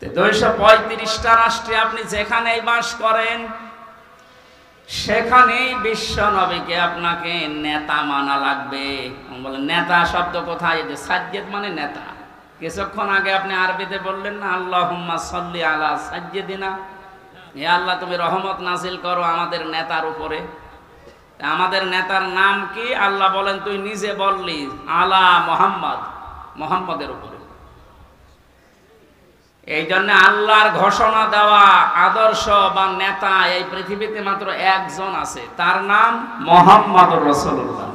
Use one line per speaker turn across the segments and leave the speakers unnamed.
235টা রাষ্ট্রে আপনি যেখানেই বাস করেন সেখানেই বিশ্ব নবীকে আপনাকে নেতা মানা লাগবে। বলেন নেতা শব্দ কোথায়? যে সাজ্জেদ মানে নেতা। কিছুক্ষণ আগে আপনি আরবিতে বললেন না, আল্লাহুম্মা সাল্লি আলা সাজ্জেদিনা, হে আল্লাহ তুমি রহমত নাজিল করো আমাদের নেতার উপরে। আমাদের নেতার নাম কি? আল্লাহ বলেন তুই নিজে বললি আলা মুহাম্মদ, মুহাম্মদের উপরে। এই জন্য আল্লাহর ঘোষণা দেওয়া আদর্শ বা নেতা এই পৃথিবীতে মাত্র একজন আছে, তার নাম মুহাম্মদুর রাসূলুল্লাহ।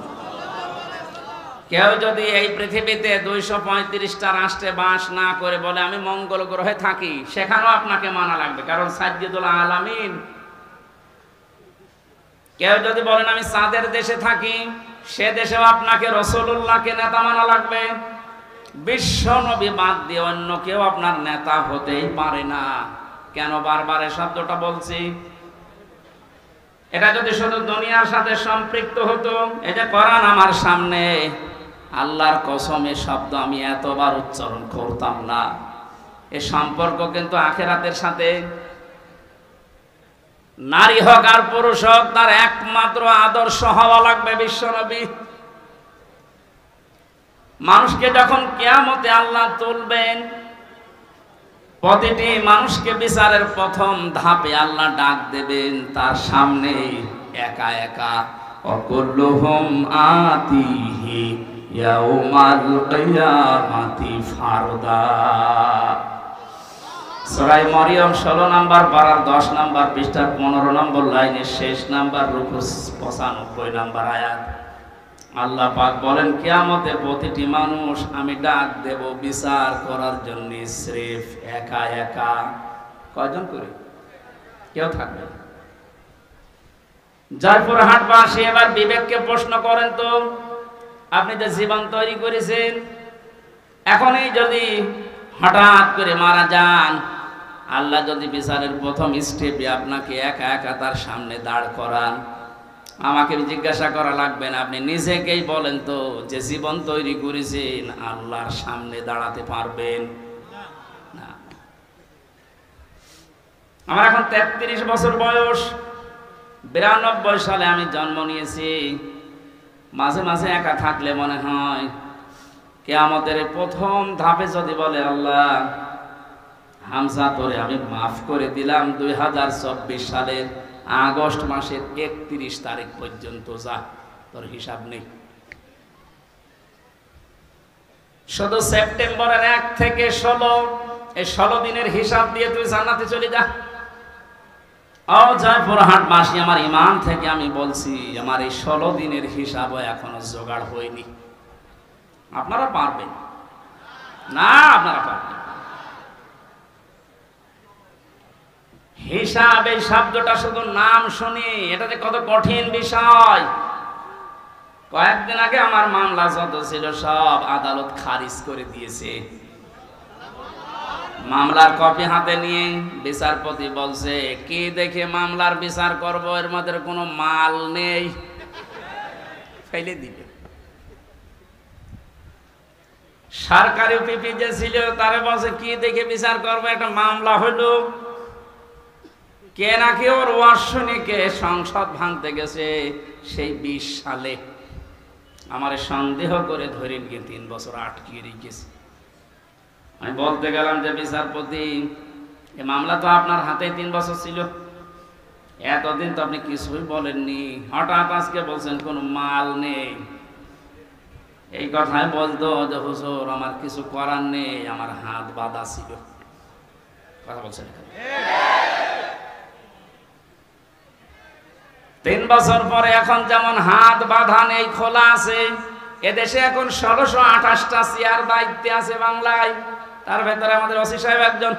কেউ যদি এই পৃথিবীতে 235টা রাষ্ট্রে বাস না করে বলে আমি মঙ্গল গ্রহে থাকি, সেখানেও আপনাকে মানা লাগবে, কারণ সাজ্জিদুল আলামিন। কেউ যদি বলেন আমি চাঁদের দেশে থাকি, সে দেশেও আপনাকে রাসূলুল্লাহকে নেতা মানা লাগবে। বিশ্ব নবী বাদ দিয়ে অন্য কেউ আপনার নেতা হতেই পারে না। কেন বারবার এই শব্দটা বলছি? এটা যদি শুধু দুনিয়ার সাথে সম্পৃক্ত হতো, এই যে কোরআন আমার সামনে, আল্লাহর কসমের শব্দ আমি এতবার উচ্চারণ করতাম না। এই সম্পর্ক কিন্তু আখিরাতের সাথে। নারী হোক আর পুরুষ হোক, তার একমাত্র আদর্শ হওয়া লাগবে বিশ্ব নবী। মানুষকে যখন কিয়ামতে আল্লাহ তুলবেন, প্রতিটি মানুষকে বিচারের প্রথম ধাপে আল্লাহ ডাক দেবেন তার সামনে একা একা, অকুল্লুহুম আতিহি ইয়াউমাল কিয়ামাতি ফারদা। সূরা মরিয়ম 16 নম্বর পারার 10 নম্বর পৃষ্ঠার 15 নম্বর লাইনের শেষ নাম্বার রুকু 95 নম্বর আয়াত। আল্লাহ পাক বলেন কিয়ামতে প্রতিটি মানুষ আমি ডাক দেব বিচার করার জন্য, স্রেফ একা একা। কয়জন করে? কেউ থাকবে না। জয়পুরহাটবাসী এবার বিবেককে প্রশ্ন করেন তো, আপনি যে জীবন তৈরি করেছেন, এখনই যদি হঠাৎ করে মারা যান, আল্লাহ যদি বিচারের প্রথম স্টেপে আপনাকে একা একা তার সামনে দাঁড় করান, আমাকে জিজ্ঞাসা করা লাগবে না, আপনি নিজেকেই বলেন তো যে জীবন তৈরি করেছেন আল্লাহর সামনে দাঁড়াতে পারবেন না? আমার এখন 33 বছর বয়স। 92 সালে আমি জন্ম নিয়েছি। মাঝে মাঝে একা থাকলে মনে হয় কিয়ামতের প্রথম ধাপে যদি বলে আল্লাহ হামজা তোরে আমি মাফ করে দিলাম 2024 সালের আগস্ট মাসের 31 তারিখ পর্যন্ত, যা তোর হিসাব নেই। শুধু সেপ্টেম্বরের 1 থেকে 16, এই 16 দিনের হিসাব দিয়ে তুই জান্নাতে চলে যা। ও জয়পুরহাটবাসী, আমার ইমান থেকে আমি বলছি, আমার এই 16 দিনের হিসাবও এখনো জোগাড় হয়নি। আপনারা পারবেন না? আপনারা পারবেন? হিসাব এই শব্দটা শুধু নাম শুনি, এটা যে কত কঠিন বিষয়। কয়েকদিন আগে আমার মামলা যত ছিল সব আদালত খারিজ করে দিয়েছে। মামলার কপি হাতে নিয়ে বিচারপতি বলছে কি দেখে মামলার বিচার করব, এর মধ্যে কোনো মাল নেই, ফেলে দিবে। সরকারি পিপি যে ছিল তারে বলছে কি দেখে বিচার করবো, একটা মামলা হলো কে নাকি ওর ওয়ার্ষণিকে সংসদ ভাঙতে গেছে সেই 20 সালে। আমার সন্দেহ করে ধরে গিয়ে 3 বছর আটকিয়ে রেখেছে। আমি বলতে গেলাম যে বিচারপতি এই মামলা তো আপনার হাতে 3 বছর ছিল, এতদিন তো আপনি কিছুই বলেননি, হঠাৎ আজকে বলছেন কোনো মাল নেই। এই কথাই বলতো যে হুজুর আমার কিছু করার নেই, আমার হাত বাঁধা ছিল। কথা বলছেন 3 বছর পরে এখন যেমন হাত বাঁধা নেই, খোলা আছে। এদেশে এখন 1628টা চেয়ার দায়িত্বে আছে বাংলায়, তার ভেতরে আমাদের ওসি সাহেব একজন।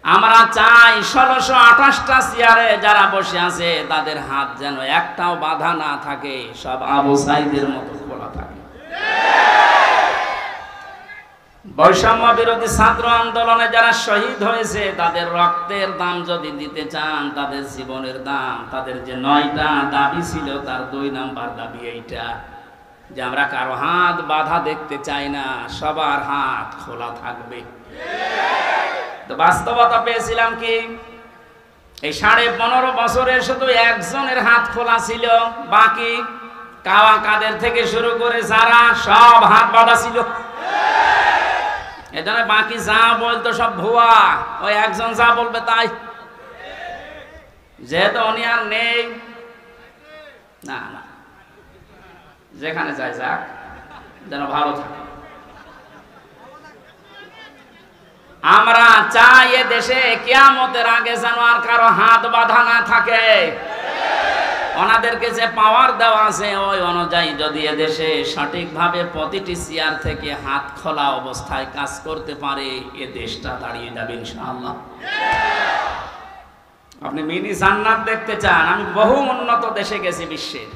আমরা চাই 1628টা চেয়ারে যারা বসে আছে তাদের হাত যেন একটাও বাঁধা না থাকে, সব আবু সাইদের মতো খোলা থাকে। বৈষম্য বিরোধী ছাত্র আন্দোলনে যারা শহীদ হয়েছে তাদের রক্তের দাম যদি দিতে চান, তাদের জীবনের দাম, তাদের যে 9টা দাবি ছিল তার 2 নাম্বার দাবি এইটা। যে আমরা কারো হাত বাঁধা দেখতে চাই না, সবার হাত খোলা থাকবে। তো বাস্তবতা পেয়েছিলাম কি, এই 15.5 বছরে শুধু একজনের হাত খোলা ছিল, বাকি কাওয়া কাদের থেকে শুরু করে যারা সব হাত বাঁধা ছিল। এজন্য বাকি যা বলতো সব ভুয়া, ওই একজন যা বলবে তাই। যেহেতু উনি আর নেই, না না, যেখানে যাই যাক, যেন ভালো থাকে। আমরা চাই এ দেশে কিয়ামতের আগে যেন আর কারো হাত বাঁধা না থাকে। ওনাদেরকে যে পাওয়ার দেওয়া আছে ওই অনুযায়ী যদি এদেশে সঠিকভাবে প্রতিটি চেয়ার থেকে হাত খোলা অবস্থায় কাজ করতে পারে, এ দেশটা দাঁড়িয়ে যাবে ইনশাআল্লাহ। আপনি মিনি জান্নাত দেখতে চান? আমি বহু উন্নত দেশে গেছি বিশ্বের।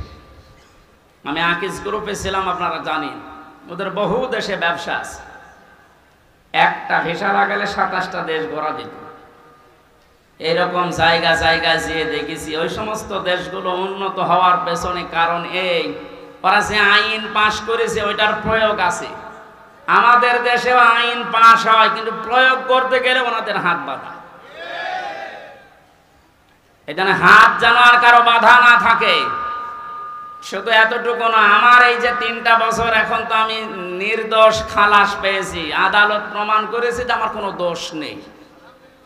আমি আকিজ গ্রুপে ছিলাম, আপনারা জানেন, ওদের বহু দেশে ব্যবসা আছে। একটা ভিসা লাগালে 27টা দেশ ঘোরা যেত। এরকম জায়গা জায়গায় যেয়ে দেখেছি। ওই সমস্ত দেশগুলো উন্নত হওয়ার পেছনে কারণ এই, ওরা যে আইন পাশ করেছে ওইটার প্রয়োগ আছে। আমাদের দেশেও আইন পাশ হয়, কিন্তু প্রয়োগ করতে গেলে ওনাদের হাত বাঁধা। এখানে হাত যেন আর কারো বাধা না থাকে। শুধু এতটুকু না, আমার এই যে 3টা বছর এখন তো আমি নির্দোষ খালাস পেয়েছি। আদালত প্রমাণ করেছে যে আমার কোনো দোষ নেই।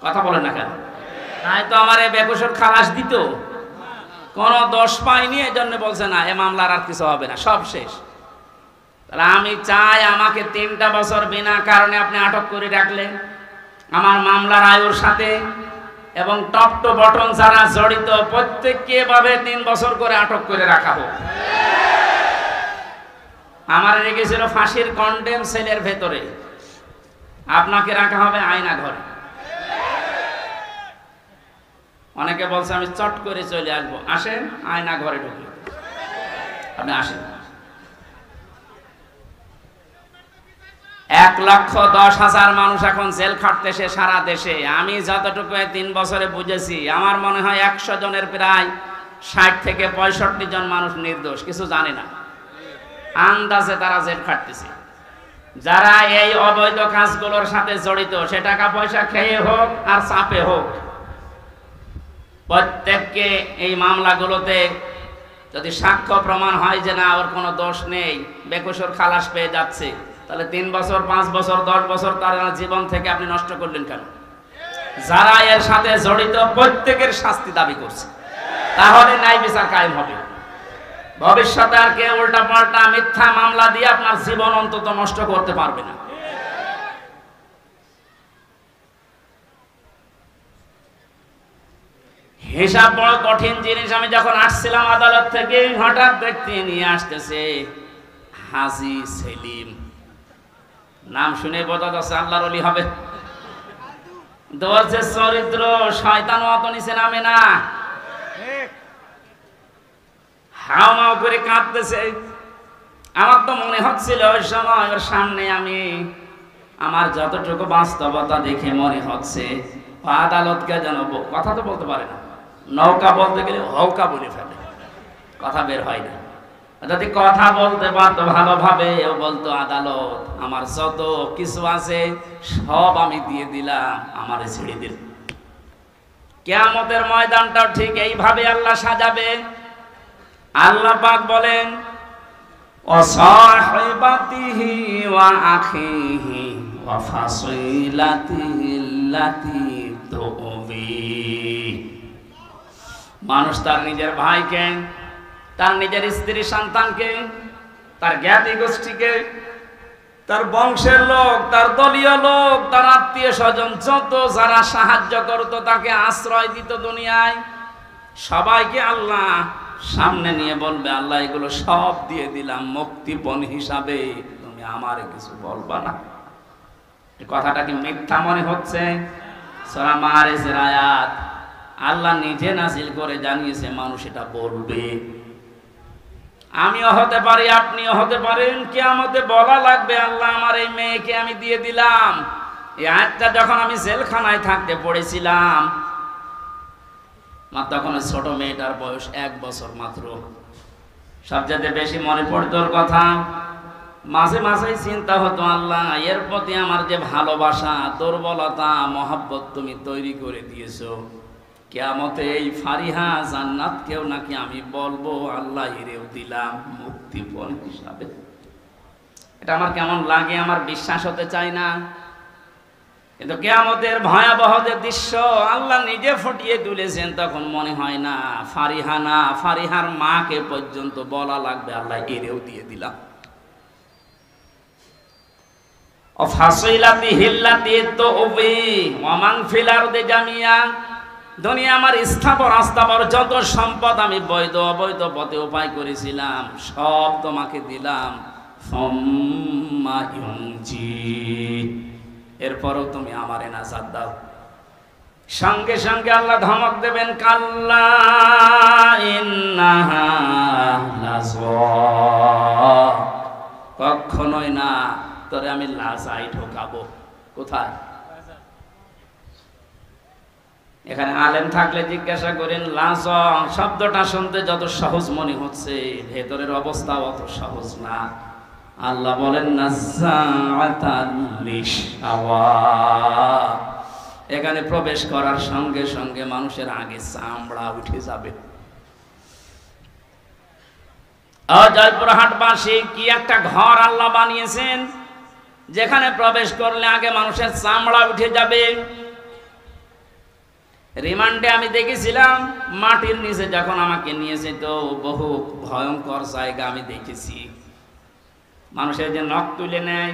কথা বলে না কেন? তাই তো আমার এই বেকসুর খালাস দিত, কোনো দোষ পাইনি, এই জন্য বলছে না এ মামলার আর কিছু হবে না, সব শেষ। তাহলে আমি চাই আমাকে 3টা বছর বিনা কারণে আপনি আটক করে রাখলেন আমার মামলার আয়ুর সাথে, এবং টপ টু বটম যারা জড়িত প্রত্যেককে এভাবে 3 বছর করে আটক করে রাখা হোক। আমার রেখেছিল ফাঁসির কন্ডেম সেলের ভেতরে, আপনাকে রাখা হবে আয়না ঘরে। অনেকে বলছে আমি চট করে চলে আসবো, আসেন আয়না ঘরে ঢুকে, আপনি আসেন। 1,10,000 মানুষ এখন জেল খাটতেছে সারা দেশে। আমি যতটুকু 3 বছরে বুঝেছি, আমার মনে হয় 100 জনের প্রায় 60 থেকে 65 জন মানুষ নির্দোষ, কিছু জানে না, আন্দাজে তারা জেল খাটতেছে। যারা এই অবৈধ কাজগুলোর সাথে জড়িত, সে টাকা পয়সা খেয়ে হোক আর চাপে হোক, প্রত্যেককে এই মামলাগুলোতে যদি সাক্ষ্য প্রমাণ হয় যে না ওর কোনো দোষ নেই, বেকসুর খালাস পেয়ে যাচ্ছে, তাহলে 3 বছর 5 বছর 10 বছর তার জীবন থেকে আপনি নষ্ট করলেন কেন? যারা এর সাথে জড়িত প্রত্যেকের শাস্তি দাবি করছে, তাহলে ন্যায় বিচার কায়েম হবে। ভবিষ্যতে আর কেউ উল্টা পাল্টা মিথ্যা মামলা দিয়ে আপনার জীবন অন্তত নষ্ট করতে পারবে না। হিসাব বড় কঠিন জিনিস। আমি যখন আসছিলাম আদালত থেকে, হঠাৎ ব্যক্তি নিয়ে আসতেছে হাজী সেলিম, নাম শুনে বোঝা যাচ্ছে আল্লাহর ওলি হবে। দর্জের চরিত্র শয়তান অত নিচে নামে না, হাও মাও করে কাঁদতেছে। আমার তো মনে হচ্ছিল ওই সময় ওর সামনে আমি, আমার যতটুকু বাস্তবতা দেখে মনে হচ্ছে আদালতকে জানাবো, কথা তো বলতে পারে না, নৌকা বলতে গেলে হৌকা বলে ফেলে, কথা বের হয় না। যদি কথা বলতে পারতো ভালোভাবে, ও বলতো আদালত আমার যত কিছু আছে সব আমি দিয়ে দিলাম, আমারে ছেড়ে দিল। কিয়ামতের ময়দানটাও ঠিক এইভাবে আল্লাহ সাজাবে। আল্লাহ পাক বলেন ওয়াসাহিবাতিহি ওয়া আখিহি ওয়া ফাসিলাতিহি আল্লাতী তুবি। মানুষ তার নিজের ভাইকে, তার নিজের স্ত্রী সন্তানকে, তার জ্ঞাতি গোষ্ঠীকে, তার বংশের লোক, তার দলীয় লোক, তার আত্মীয় স্বজন, যত যারা সাহায্য করত, তাকে আশ্রয় দিত দুনিয়ায়, সবাইকে আল্লাহ সামনে নিয়ে বলবে আল্লাহ এগুলো সব দিয়ে দিলাম মুক্তিপণ হিসাবে, তুমি আমারে কিছু বলবা না। কথাটা কি মিথ্যা মনে হচ্ছে? সূরা মাআরিজের আয়াত, আল্লাহ নিজে নাজিল করে জানিয়েছে মানুষ এটা বলবে। আমিও হতে পারি, আপনিও হতে পারেন, কিয়ামতে বলা লাগবে আল্লাহ আমার এই মেয়েকে আমি দিয়ে দিলাম। এই আয়াতটা যখন আমি জেলখানায় থাকতে পড়েছিলাম, তখন ছোট মেয়েটার বয়স 1 বছর মাত্র। সবচেয়ে বেশি মনে পড়তো ওর কথা। মাঝে মাঝে চিন্তা হতো, আল্লাহ এর প্রতি আমার যে ভালোবাসা, দুর্বলতা, মহব্বত তুমি তৈরি করে দিয়েছো, কিয়ামতে এই ফারিহা জান্নাতকেও নাকি আমি বলবো আল্লাহ এরেও দিলাম মুক্তিপণ হিসাবে। এটা আমার কেমন লাগে, আমার বিশ্বাস হতে চায় না। কিন্তু কিয়ামতের ভয়াবহ যে দৃশ্য আল্লাহ নিজে ফুটিয়ে তুলেছেন, তখন মনে হয় না ফারিহা না, ফারিহার মাকে পর্যন্ত বলা লাগবে আল্লাহ এরেও দিয়ে দিলাম। অফাসিলাতি হিল্লাতি তুবি ওয়া মান ফিল আরদি জামিয়া, দুনিয়া আমার স্থাবর অস্থাবর যত সম্পদ আমি বৈধ অবৈধ পথে উপায় করেছিলাম সব তোমাকে দিলাম। সুম্মা ইউনজি, এরপরও তুমি আমারে নাজাত দাও। সঙ্গে সঙ্গে আল্লাহ ধমক দেবেন, কাল্লা ইন্নাহা লাযা, কখনোই না, তোরে আমি লাজাই ঢোকাবো। কোথায়? এখানে আলেম থাকলে জিজ্ঞাসা করেন, লাজা শব্দটা শুনতে যত সহজ মনে হচ্ছে, ভেতরের অবস্থা অত সহজ না। আল্লাহ বলেন নাযাআতাল লিশাওয়া, এখানে প্রবেশ করার সঙ্গে সঙ্গে মানুষের আগে চামড়া উঠে যাবে। জয়পুরহাটবাসী কি একটা ঘর আল্লাহ বানিয়েছেন, যেখানে প্রবেশ করলে আগে মানুষের চামড়া উঠে যাবে। রিমান্ডে আমি দেখেছিলাম, মাটির নিচে যখন আমাকে নিয়েছে, তো বহু ভয়ঙ্কর জায়গা আমি দেখেছি। মানুষের যে নখ তুলে নেয়,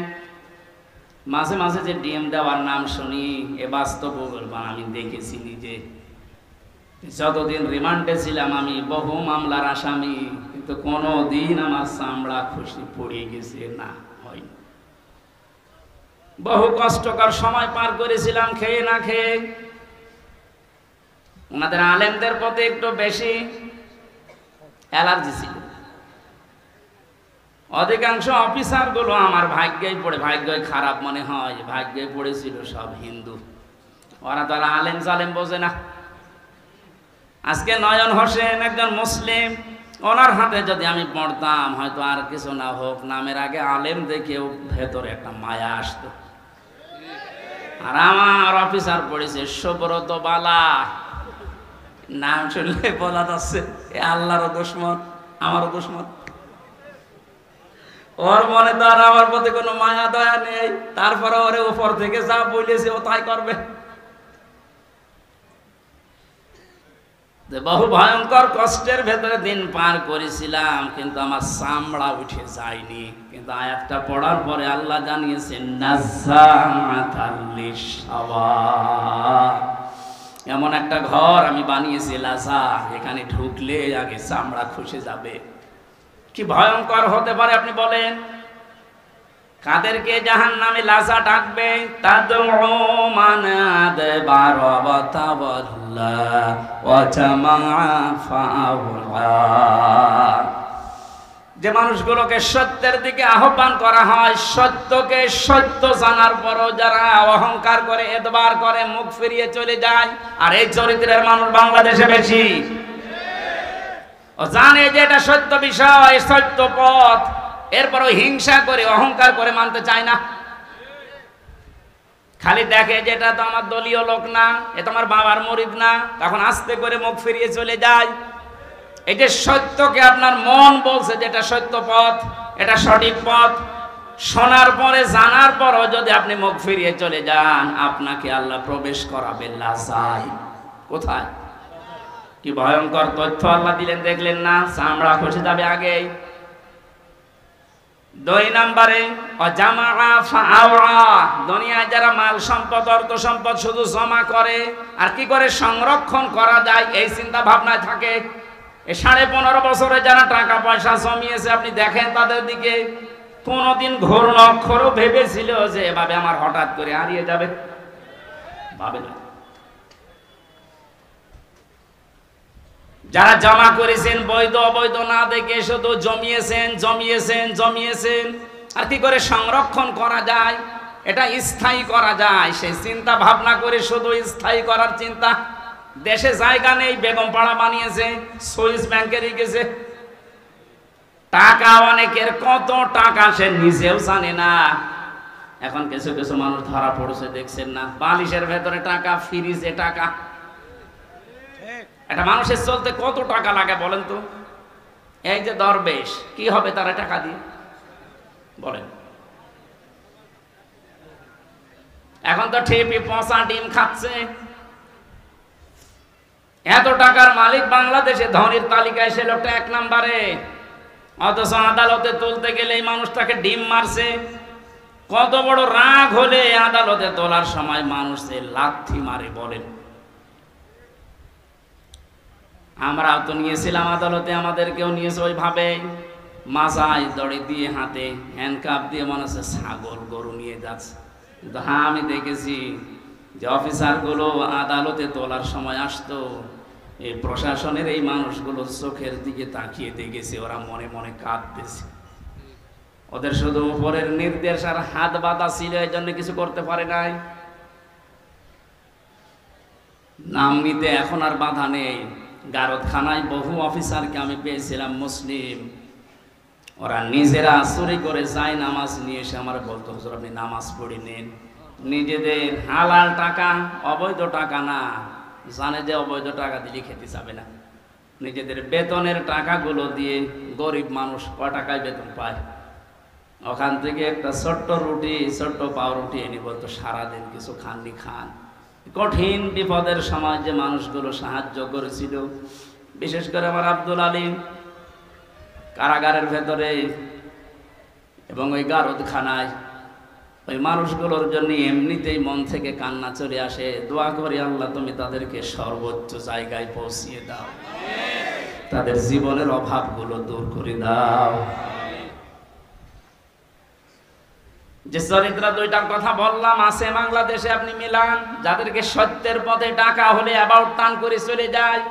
মাঝে মাঝে যে ডিএম দেওয়ার নাম শুনি, এ বাস্তব আমি দেখেছি নিজে। যতদিন রিমান্ডে ছিলাম আমি বহু মামলার আসামি, কিন্তু কোনো দিন আমার চামড়া খুশি পড়ে গেছে না, হয়নি। বহু কষ্টকর সময় পার করেছিলাম খেয়ে না খেয়ে। ওনাদের আলেমদের প্রতি একটু বেশি অ্যালার্জি ছিল। অধিকাংশ অফিসার গুলো আমার ভাগ্যেই পড়ে, ভাগ্যই খারাপ মনে হয়, ভাগ্যে পড়েছিল সব হিন্দু। ওরা তো আলেম জালেম বোঝে না। আজকে নয়ন হোসেন একজন মুসলিম, ওনার হাতে যদি আমি পড়তাম, হয়তো আর কিছু না হোক, নামের আগে আলেম দেখেও ভেতরে একটা মায়া আসতো। আর আমার অফিসার পড়েছে সুব্রত বালা, নাম শুনলে বলা যাচ্ছে এ আল্লাহরও দুশমন, আমারও দুশমন। ওর মনে তো আর আমার প্রতি কোনো মায়া দয়া নেই, তারপরে ওরে উপর থেকে যা বলেছে ও তাই করবে। বহু ভয়ঙ্কর কষ্টের ভেতরে দিন পার করেছিলাম, কিন্তু আমার চামড়া উঠে যায়নি। কিন্তু আয়াতটা পড়ার পরে আল্লাহ জানিয়েছেন নাযাআতাল লিশাওয়া, এমন একটা ঘর আমি বানিয়েছি লাজা, এখানে ঢুকলে আগে চামড়া খসে যাবে। কি ভয়ঙ্কর হতে পারে আপনি বলেন? কাদেরকে জাহান্নামে লাজা ডাকবে? তাদউ মান আদবার ওয়া তাওয়াল্লা ওয়া জামাআ ফাআওয়া, যে মানুষগুলোকে সত্যের দিকে আহ্বান করা হয়, সত্যকে সত্য জানার পরও যারা অহংকার করে, এদবার করে, মুখ ফিরিয়ে চলে যায়। আর এই চরিত্রের মানুষ বাংলাদেশে বেশি। ও জানে যে এটা সত্য বিষয়, সত্য পথ, এরপরও হিংসা করে, অহংকার করে মানতে চায় না। খালি দেখে যে এটা তো আমার দলীয় লোক না, এ তো আমার বাবার মুরিদ না, তখন আস্তে করে মুখ ফিরিয়ে চলে যায়। এই যে সত্যকে আপনার মন বলছে যে এটা সত্য পথ, এটা সঠিক পথ, শোনার পরে জানার পরও যদি আপনি মুখ ফিরিয়ে চলে যান, আপনাকে আল্লাহ প্রবেশ করাবে লাজায়। কোথায়? কি ভয়ঙ্কর তথ্য আল্লাহ দিলেন, দেখলেন না? চামড়া খসে যাবে আগেই। 2 নম্বরে অজামা ফাআওয়া, দুনিয়ায় যারা মাল সম্পদ, অর্থ সম্পদ শুধু জমা করে আর কি করে সংরক্ষণ করা যায় এই চিন্তা ভাবনায় থাকে। এই 15.5 বছরে যারা টাকা পয়সা জমিয়েছে, আপনি দেখেন তাদের দিকে, কোনদিন ঘোর অক্ষরও ভেবেছিল যে এভাবে আমার হঠাৎ করে হারিয়ে যাবে? ভাবে না। যারা জমা করেছেন বৈধ অবৈধ না দেখে শুধু জমিয়েছেন জমিয়েছেন জমিয়েছেন, আর কি করে সংরক্ষণ করা যায়, এটা স্থায়ী করা যায়, সেই চিন্তা ভাবনা করে শুধু স্থায়ী করার চিন্তা। দেশে জায়গা নেই, বেগম পাড়া বানিয়েছে, সুইস ব্যাংকে রেখেছে। টাকা অনেকের কত টাকা সে নিজেও জানে না। এখন কিছু কিছু মানুষ ধরা পড়ছে, দেখছেন না? বালিশের ভেতরে টাকা, ফ্রিজে টাকা। একটা মানুষের চলতে কত টাকা লাগে বলেন তো? এই যে দরবেশ, কি হবে তারা টাকা দিয়ে বলেন? এখন তো ঠিপি পচা ডিম খাচ্ছে। এত টাকার মালিক বাংলাদেশে, ধনীর তালিকায় সে লোকটা 1 নম্বরে, অথচ আদালতে তুলতে গেলে এই মানুষটাকে ডিম মারছে। কত বড় রাগ হলে আদালতে তোলার সময় মানুষ লাথি মারে বলেন? আমরাও তো নিয়েছিলাম আদালতে, আমাদেরকেও নিয়েছে ওইভাবে, মাথায় দড়ি দিয়ে, হাতে হ্যান্ডকাপ দিয়ে, মনে হচ্ছে ছাগল গরু নিয়ে যাচ্ছে। কিন্তু হ্যাঁ, আমি দেখেছি যে অফিসারগুলো আদালতে তোলার সময় আসতো, এই প্রশাসনের এই মানুষগুলো চোখের দিকে তাকিয়ে দেখেছি, ওরা মনে মনে কাঁদতেছে। ওদের শুধু উপরের নির্দেশ আর হাত বাঁধা ছিল, এই জন্য কিছু করতে পারে নাই। নাম নিতে এখন আর বাধা নেই। গারদখানায় বহু অফিসারকে আমি পেয়েছিলাম মুসলিম, ওরা নিজেরা চুরি করে যায় নামাজ নিয়ে এসে আমার বলতো, হুজুর আপনি নামাজ পড়ে নেন। নিজেদের হালাল টাকা, অবৈধ টাকা না, জানে যে অবৈধ টাকা দিলে খেতে যাবে না। নিজেদের বেতনের টাকাগুলো দিয়ে, গরিব মানুষ কয় টাকায় বেতন পায়, ওখান থেকে একটা ছোট্ট রুটি, ছোট্ট পাউরুটি এনে বলতো সারাদিন কিছু খাননি খান। কঠিন বিপদের সময় যে মানুষগুলো সাহায্য করেছিল, বিশেষ করে আমার আব্দুল আলিম কারাগারের ভেতরে এবং ওই গারদখানায়, ওই মানুষগুলোর জন্য এমনিতেই মন থেকে কান্না চলে আসে। দোয়া করি, আল্লাহ তুমি তাদেরকে সর্বোচ্চ জায়গায় পৌঁছিয়ে দাও, তাদের জীবনের অভাবগুলো দূর করে দাও। যে চরিত্র দুইটার কথা বললাম আছে বাংলাদেশে, আপনি মিলান। যাদেরকে সত্যের পথে টাকা হলে অ্যাবাউট টান করে চলে যায়,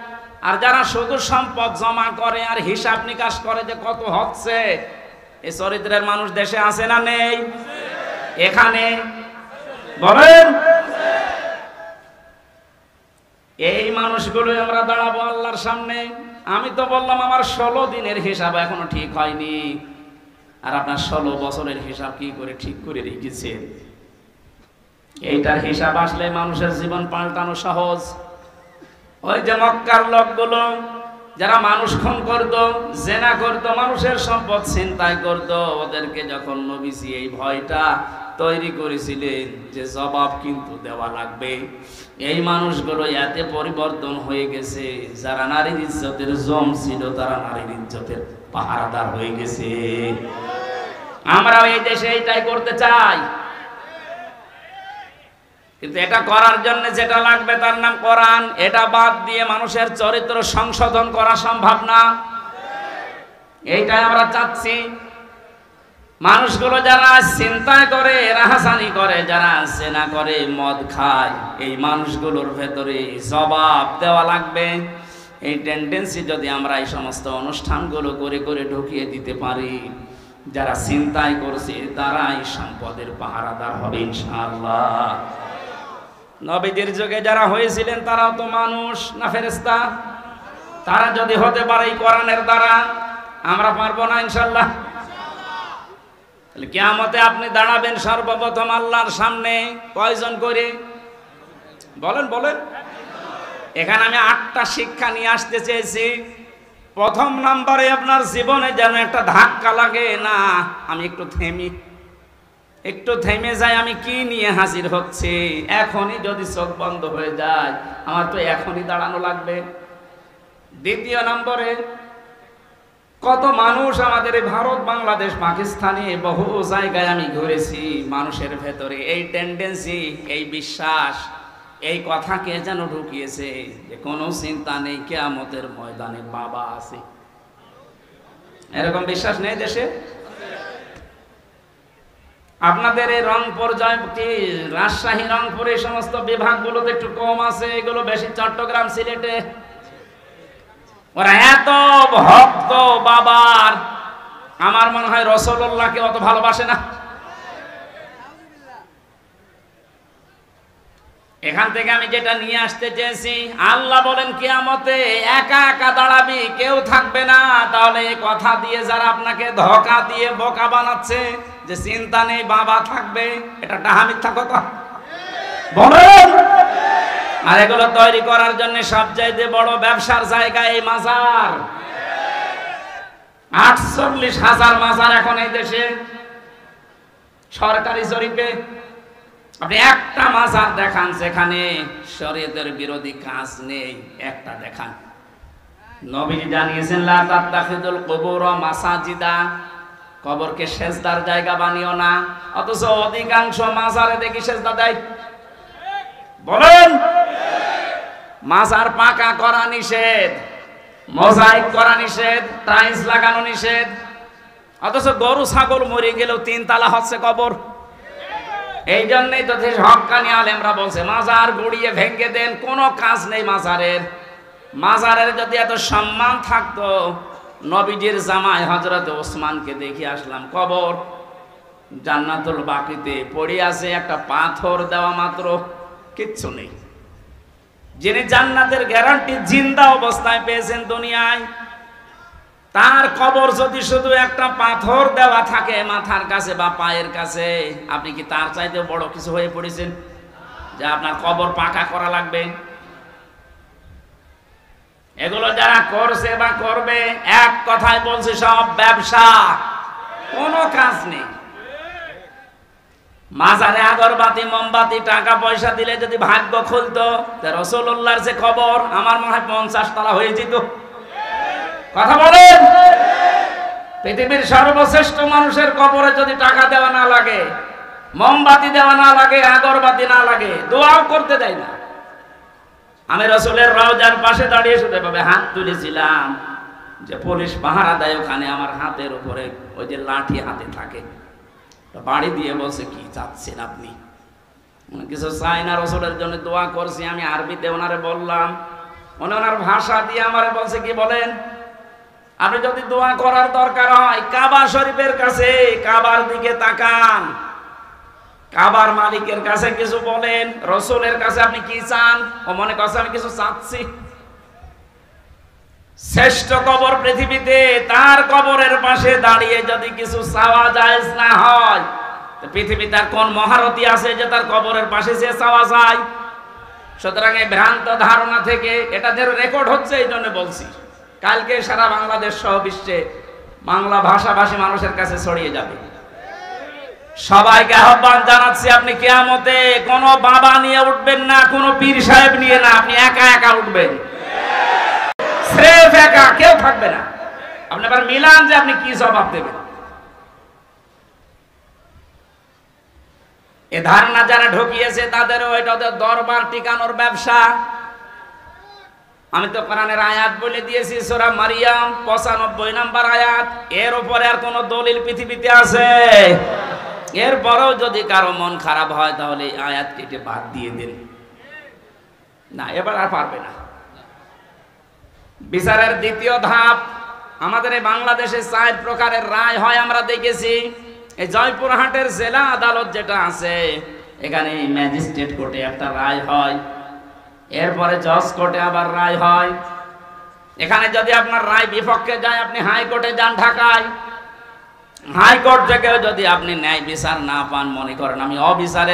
আর যারা শুধু সম্পদ জমা করে আর হিসাব নিকাশ করে যে কত হচ্ছে, এই চরিত্রের মানুষ দেশে আছে না নেই? এখানে বলেন, এই মানুষগুলো আমরা দাঁড়াবো আল্লাহর সামনে। আমি তো বললাম আমার 16 দিনের হিসাব এখনো ঠিক হয়নি, আর আপনার 16 বছরের হিসাব কি করে ঠিক করে রেখেছেন? এইটার হিসাব আসলে মানুষের জীবন পাল্টানো সহজ। ওই যে মক্কার লোকগুলো যারা মানুষ খুন করত, জেনা করত, মানুষের সম্পদ ছিনতাই করত, ওদেরকে যখন নবীজি এই ভয়টা তৈরি করেছিলেন যে জবাব কিন্তু দেওয়া লাগবে, এই মানুষগুলো এতে পরিবর্তন হয়ে গেছে, যারা নারীর ইজ্জতের জম ছিল তারা নারীর ইজ্জতের পাহারাদার হয়ে গেছে। আমরাও এই দেশে এইটাই করতে চাই, কিন্তু এটা করার জন্য যেটা লাগবে তার নাম কোরআন। এটা বাদ দিয়ে মানুষের চরিত্র সংশোধন করা সম্ভব না, এইটাই আমরা চাচ্ছি। মানুষগুলো যারা চিন্তা করে, রাহাজানি করে, যারা জেনা করে, মদ খায়, এই মানুষগুলোর ভেতরে জবাব দেওয়া লাগবে। এই টেন্ডেন্সি যদি আমরা এই সমস্ত অনুষ্ঠানগুলো করে করে ঢুকিয়ে দিতে পারি, যারা চিন্তাই করছে তারাই সম্পদের পাহারাদার হবে ইনশাআল্লাহ। নবীদের যুগে যারা হয়েছিলেন তারাও তো মানুষ না ফেরেশতা? তারা যদি হতে পারে এই কোরআনের দ্বারা, আমরা পারবো না ইনশাআল্লাহ? তাহলে কিয়ামতে আপনি দাঁড়াবেন সর্বপ্রথম আল্লাহর সামনে কয়জন করে বলেন? বলেন। এখানে আমি 8টা শিক্ষা নিয়ে আসতে চেয়েছি। প্রথম নাম্বারে আপনার জীবনে যেন একটা ধাক্কা লাগে না, আমি একটু থেমে যাই, আমি কি নিয়ে হাজির হচ্ছে। এখনই যদি চোখ বন্ধ হয়ে যায়, আমার তো এখনই দাঁড়ানো লাগবে। দ্বিতীয় নম্বরে, কত মানুষ আমাদের এই ভারত, বাংলাদেশ, পাকিস্তানে বহু জায়গায় আমি ঘুরেছি, মানুষের ভেতরে এই টেন্ডেন্সি, এই বিশ্বাস, এই কথাকে যেন ঢুকিয়েছে যে কোনো চিন্তা নেই, কিয়ামতের ময়দানে বাবা আছে। এরকম বিশ্বাস নেই দেশে? আপনাদের এই রংপুর, রাজশাহী, রংপুর এই সমস্ত বিভাগগুলোতে একটু কম আছে, এগুলো বেশি চট্টগ্রাম, সিলেটে। ওরা এত ভক্ত বাবার, আমার মনে হয় রাসূলুল্লাহকে অত ভালোবাসে না। এখান থেকে আমি যেটা নিয়ে আসতে চেয়েছি, আল্লাহ বলেন কিয়ামতে একা একা দাঁড়াবি, কেউ থাকবে না। তাহলে এই কথা দিয়ে যারা আপনাকে ধোঁকা দিয়ে বোকা বানাচ্ছে যে চিন্তা নেই বাবা থাকবে, এটা ডাহা মিথ্যা কথা বলেন। আর এগুলো তৈরি করার জন্য সবচাইতে বড় ব্যবসার জায়গা এই মাজার। 48,000 মাজার এখন এই দেশে সরকারি জরিপে। আপনি একটা মাজার দেখান যেখানে শরীয়তের বিরোধী কাজ নেই, একটা দেখান। নবীজি জানিয়েছেন লা তাত্তাখিদুল কুবুর মাসাজিদা, কবরকে সেজদার জায়গা বানিও না। অথচ অধিকাংশ মাজারে দেখি সেজদা দেয়। বলেন, মাজার পাকা করা নিষেধ, মোজাইক করা নিষেধ, টাইলস লাগানো নিষেধ। অথচ গরু ছাগল মরে গেলেও 3 তালা হচ্ছে কবর। এই জন্যই তো হক্কানি আলেমরা বলছে মাজার গুড়িয়ে ভেঙে দেন, কোনো কাজ নেই মাজারের। মাজারের যদি এত সম্মান থাকতো, নবীজির জামাই হযরত ওসমানকে দেখে আসলাম, কবর জান্নাতুল বাকিতে পড়ে আছে, একটা পাথর দেওয়া মাত্র, কিচ্ছু নেই। যিনি জান্নাতের গ্যারান্টি জিন্দা অবস্থায় পেয়েছেন দুনিয়ায়, তার কবর যদি শুধু একটা পাথর দেওয়া থাকে মাথার কাছে বা পায়ের কাছে, আপনি কি তার চাইতে বড় কিছু হয়ে পড়েছেন যে আপনার কবর পাকা করা লাগবে? এগুলো যারা করছে বা করবে, এক কথায় বলছে সব ব্যবসা, কোনো কাজ নেই। মাজারে আগরবাতি মোমবাতি টাকা পয়সা দিলে যদি ভাগ্য খুলতো, রাসূলুল্লাহর যে কবর আমার মনে হয় 50 তলা হয়ে যেত। কথা বলেন, পৃথিবীর সর্বশ্রেষ্ঠ মানুষের কবরে যদি টাকা দেওয়া না লাগে, মোমবাতি দেওয়া না লাগে, আগরবাতি না লাগে, দোয়াও করতে দেয় না। আমি রাসূলের রওজার পাশে দাঁড়িয়ে শুধু ভাবে হাত তুলেছিলাম যে পুলিশ পাহারা দেয় ওখানে, আমার হাতের উপরে ওই যে লাঠি হাতে থাকে, বাড়ি দিয়ে বলছে কি চাচ্ছেন আপনি? কিছু চাই না, রাসূলের জন্য দোয়া করছি। আমি আরবিতে ওনারে বললাম, ওনার ভাষা দিয়ে আমারে বলছে কি বলেন, আপনি যদি দোয়া করার দরকার হয় কাবা শরীফের কাছে, কাবার দিকে তাকান, কাবার মালিকের কাছে কিছু বলেন। রাসূলের কাছে আপনি কি চান? ও মনে করছে আমি কিছু চাচ্ছি। শ্রেষ্ঠ কবর পৃথিবীতে, তার কবরের পাশে দাঁড়িয়ে যদি কিছু চাওয়া জায়েজ না হয়, তো পৃথিবীতে আর কোন মহারথী আছে যে তার কবরের পাশে যে চাওয়া যায়? সুতরাং এই ভ্রান্ত ধারণা থেকে, এটা যে রেকর্ড হচ্ছে এই জন্য বলছি, কালকে সারা বাংলাদেশ সহ বিশ্বে বাংলা ভাষাভাষী মানুষের কাছে ছড়িয়ে যাবে। সবাইকে আহ্বান জানাচ্ছি, আপনি কিয়ামতে কোনো বাবা নিয়ে উঠবেন না, কোনো পীর সাহেব নিয়ে না, আপনি একা একা উঠবেন, স্রেফ একা, কেউ থাকবে না। আপনি আবার মিলান যে আপনি কি জবাব দেবেন। এ ধারণা যারা ঢুকিয়েছে তাদেরও এটা ওদের দরবার টিকানোর ব্যবসা। আমি তো কোরআনের আয়াত বলে দিয়েছি, সূরা মারিয়াম 95 নম্বর আয়াত। এর উপরে আর কোন দলিল পৃথিবীতে আছে? এরপরেও যদি কারো মন খারাপ হয় তাহলে আয়াত কেটে বাদ দিয়ে দিন, না এবার আর পারবে না। বিচারের দ্বিতীয় ধাপ, আমাদের এই বাংলাদেশে 4 প্রকারের রায় হয় আমরা দেখেছি। এই জয়পুরহাটের জেলা আদালত যেটা আছে, এখানে ম্যাজিস্ট্রেট কোর্টে একটা রায় হয়, এরপরে জজ কোর্টে আবার রায় হয়। এখানে যদি আপনার রায় বিপক্ষে যায়, আপনি হাইকোর্টে যান ঢাকায়। হাইকোর্ট থেকেও যদি আপনি ন্যায় বিচার না পান, মনে করেন আমি অবিচার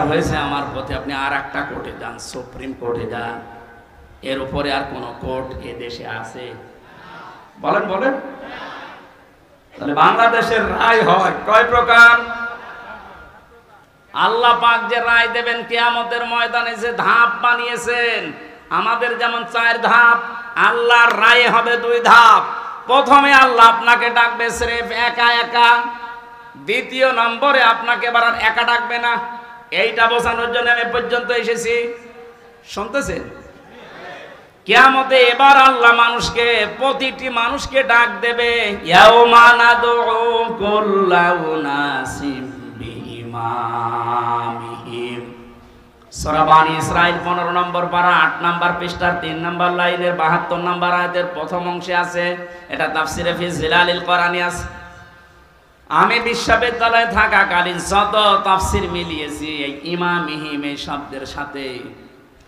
হয়েছে আমার প্রতি, আপনি আর একটা কোর্টে যান, সুপ্রিম কোর্টে যান। এর উপরে আর কোন কোর্ট এ দেশে আছে? বলেন বলেন। তাহলে বাংলাদেশের রায় হয় কয় প্রকার? আল্লাহ পাক যে রায় দেবেন কিয়ামতের ময়দানে, যে ধাপ বানিয়েছেন, আমাদের যেমন 4 ধাপ, আল্লাহর রায় হবে 2 ধাপ। প্রথমে আল্লাহ আপনাকে ডাকবে স্রেফ একা একা, দ্বিতীয় নম্বরে আপনাকে এবার আর একা ডাকবে না। এইটা বোঝানোর জন্য আমি পর্যন্ত এসেছি, শুনতেছেন? কিয়ামতে এবার আল্লাহ মানুষকে, প্রতিটি মানুষকে ডাক দেবে, ইয়াউমা নাদউ কুল্লা উনাসিম বিইমামিহিম। সূরা বানী ইসরাঈল 15 নম্বর পারা 8 নম্বর পৃষ্ঠার 3 নম্বর লাইনের 72 নম্বর আয়াতের প্রথম অংশে আছে। এটা তাফসিরে ফি জিলালিল কোরআনি আছে। আমি বিশ্ববিদ্যালয়ে থাকাকালীন যত তাফসির মিলিয়েছি এই ইমামিহিম এই শব্দের সাথে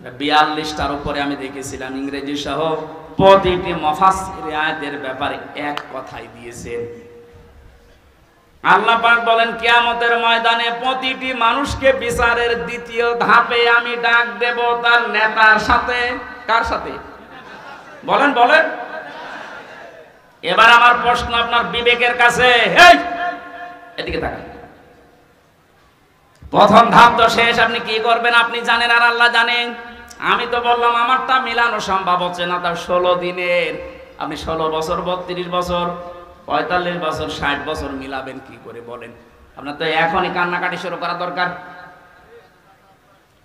42টার উপরে আমি দেখেছিলাম ইংরেজি সহ। প্রতিটি মুফাসসির আয়াতের ব্যাপারে এক কথাই দিয়েছেন। আল্লাহ পাক বলেন কিয়ামতের ময়দানে প্রতিটি মানুষকে বিচারের দ্বিতীয় ধাপে আমি ডাক দেব তার নেতার সাথে। কার সাথে? বলেন বলেন। এবার আমার প্রশ্ন আপনার বিবেকের কাছে, এই এদিকে তাকান। প্রথম ধাপ তো শেষ, আপনি কি করবেন আপনি জানেন আর আল্লাহ জানেন। আমি তো বললাম আমারটা মিলানো সম্ভব হচ্ছে না, তার 16 দিনের। আপনি 16 বছর 32 বছর 45 বছর 60 বছর মিলাবেন কি করে বলেন? আপনার তো এখনই কান্নাকাটি শুরু করা দরকার।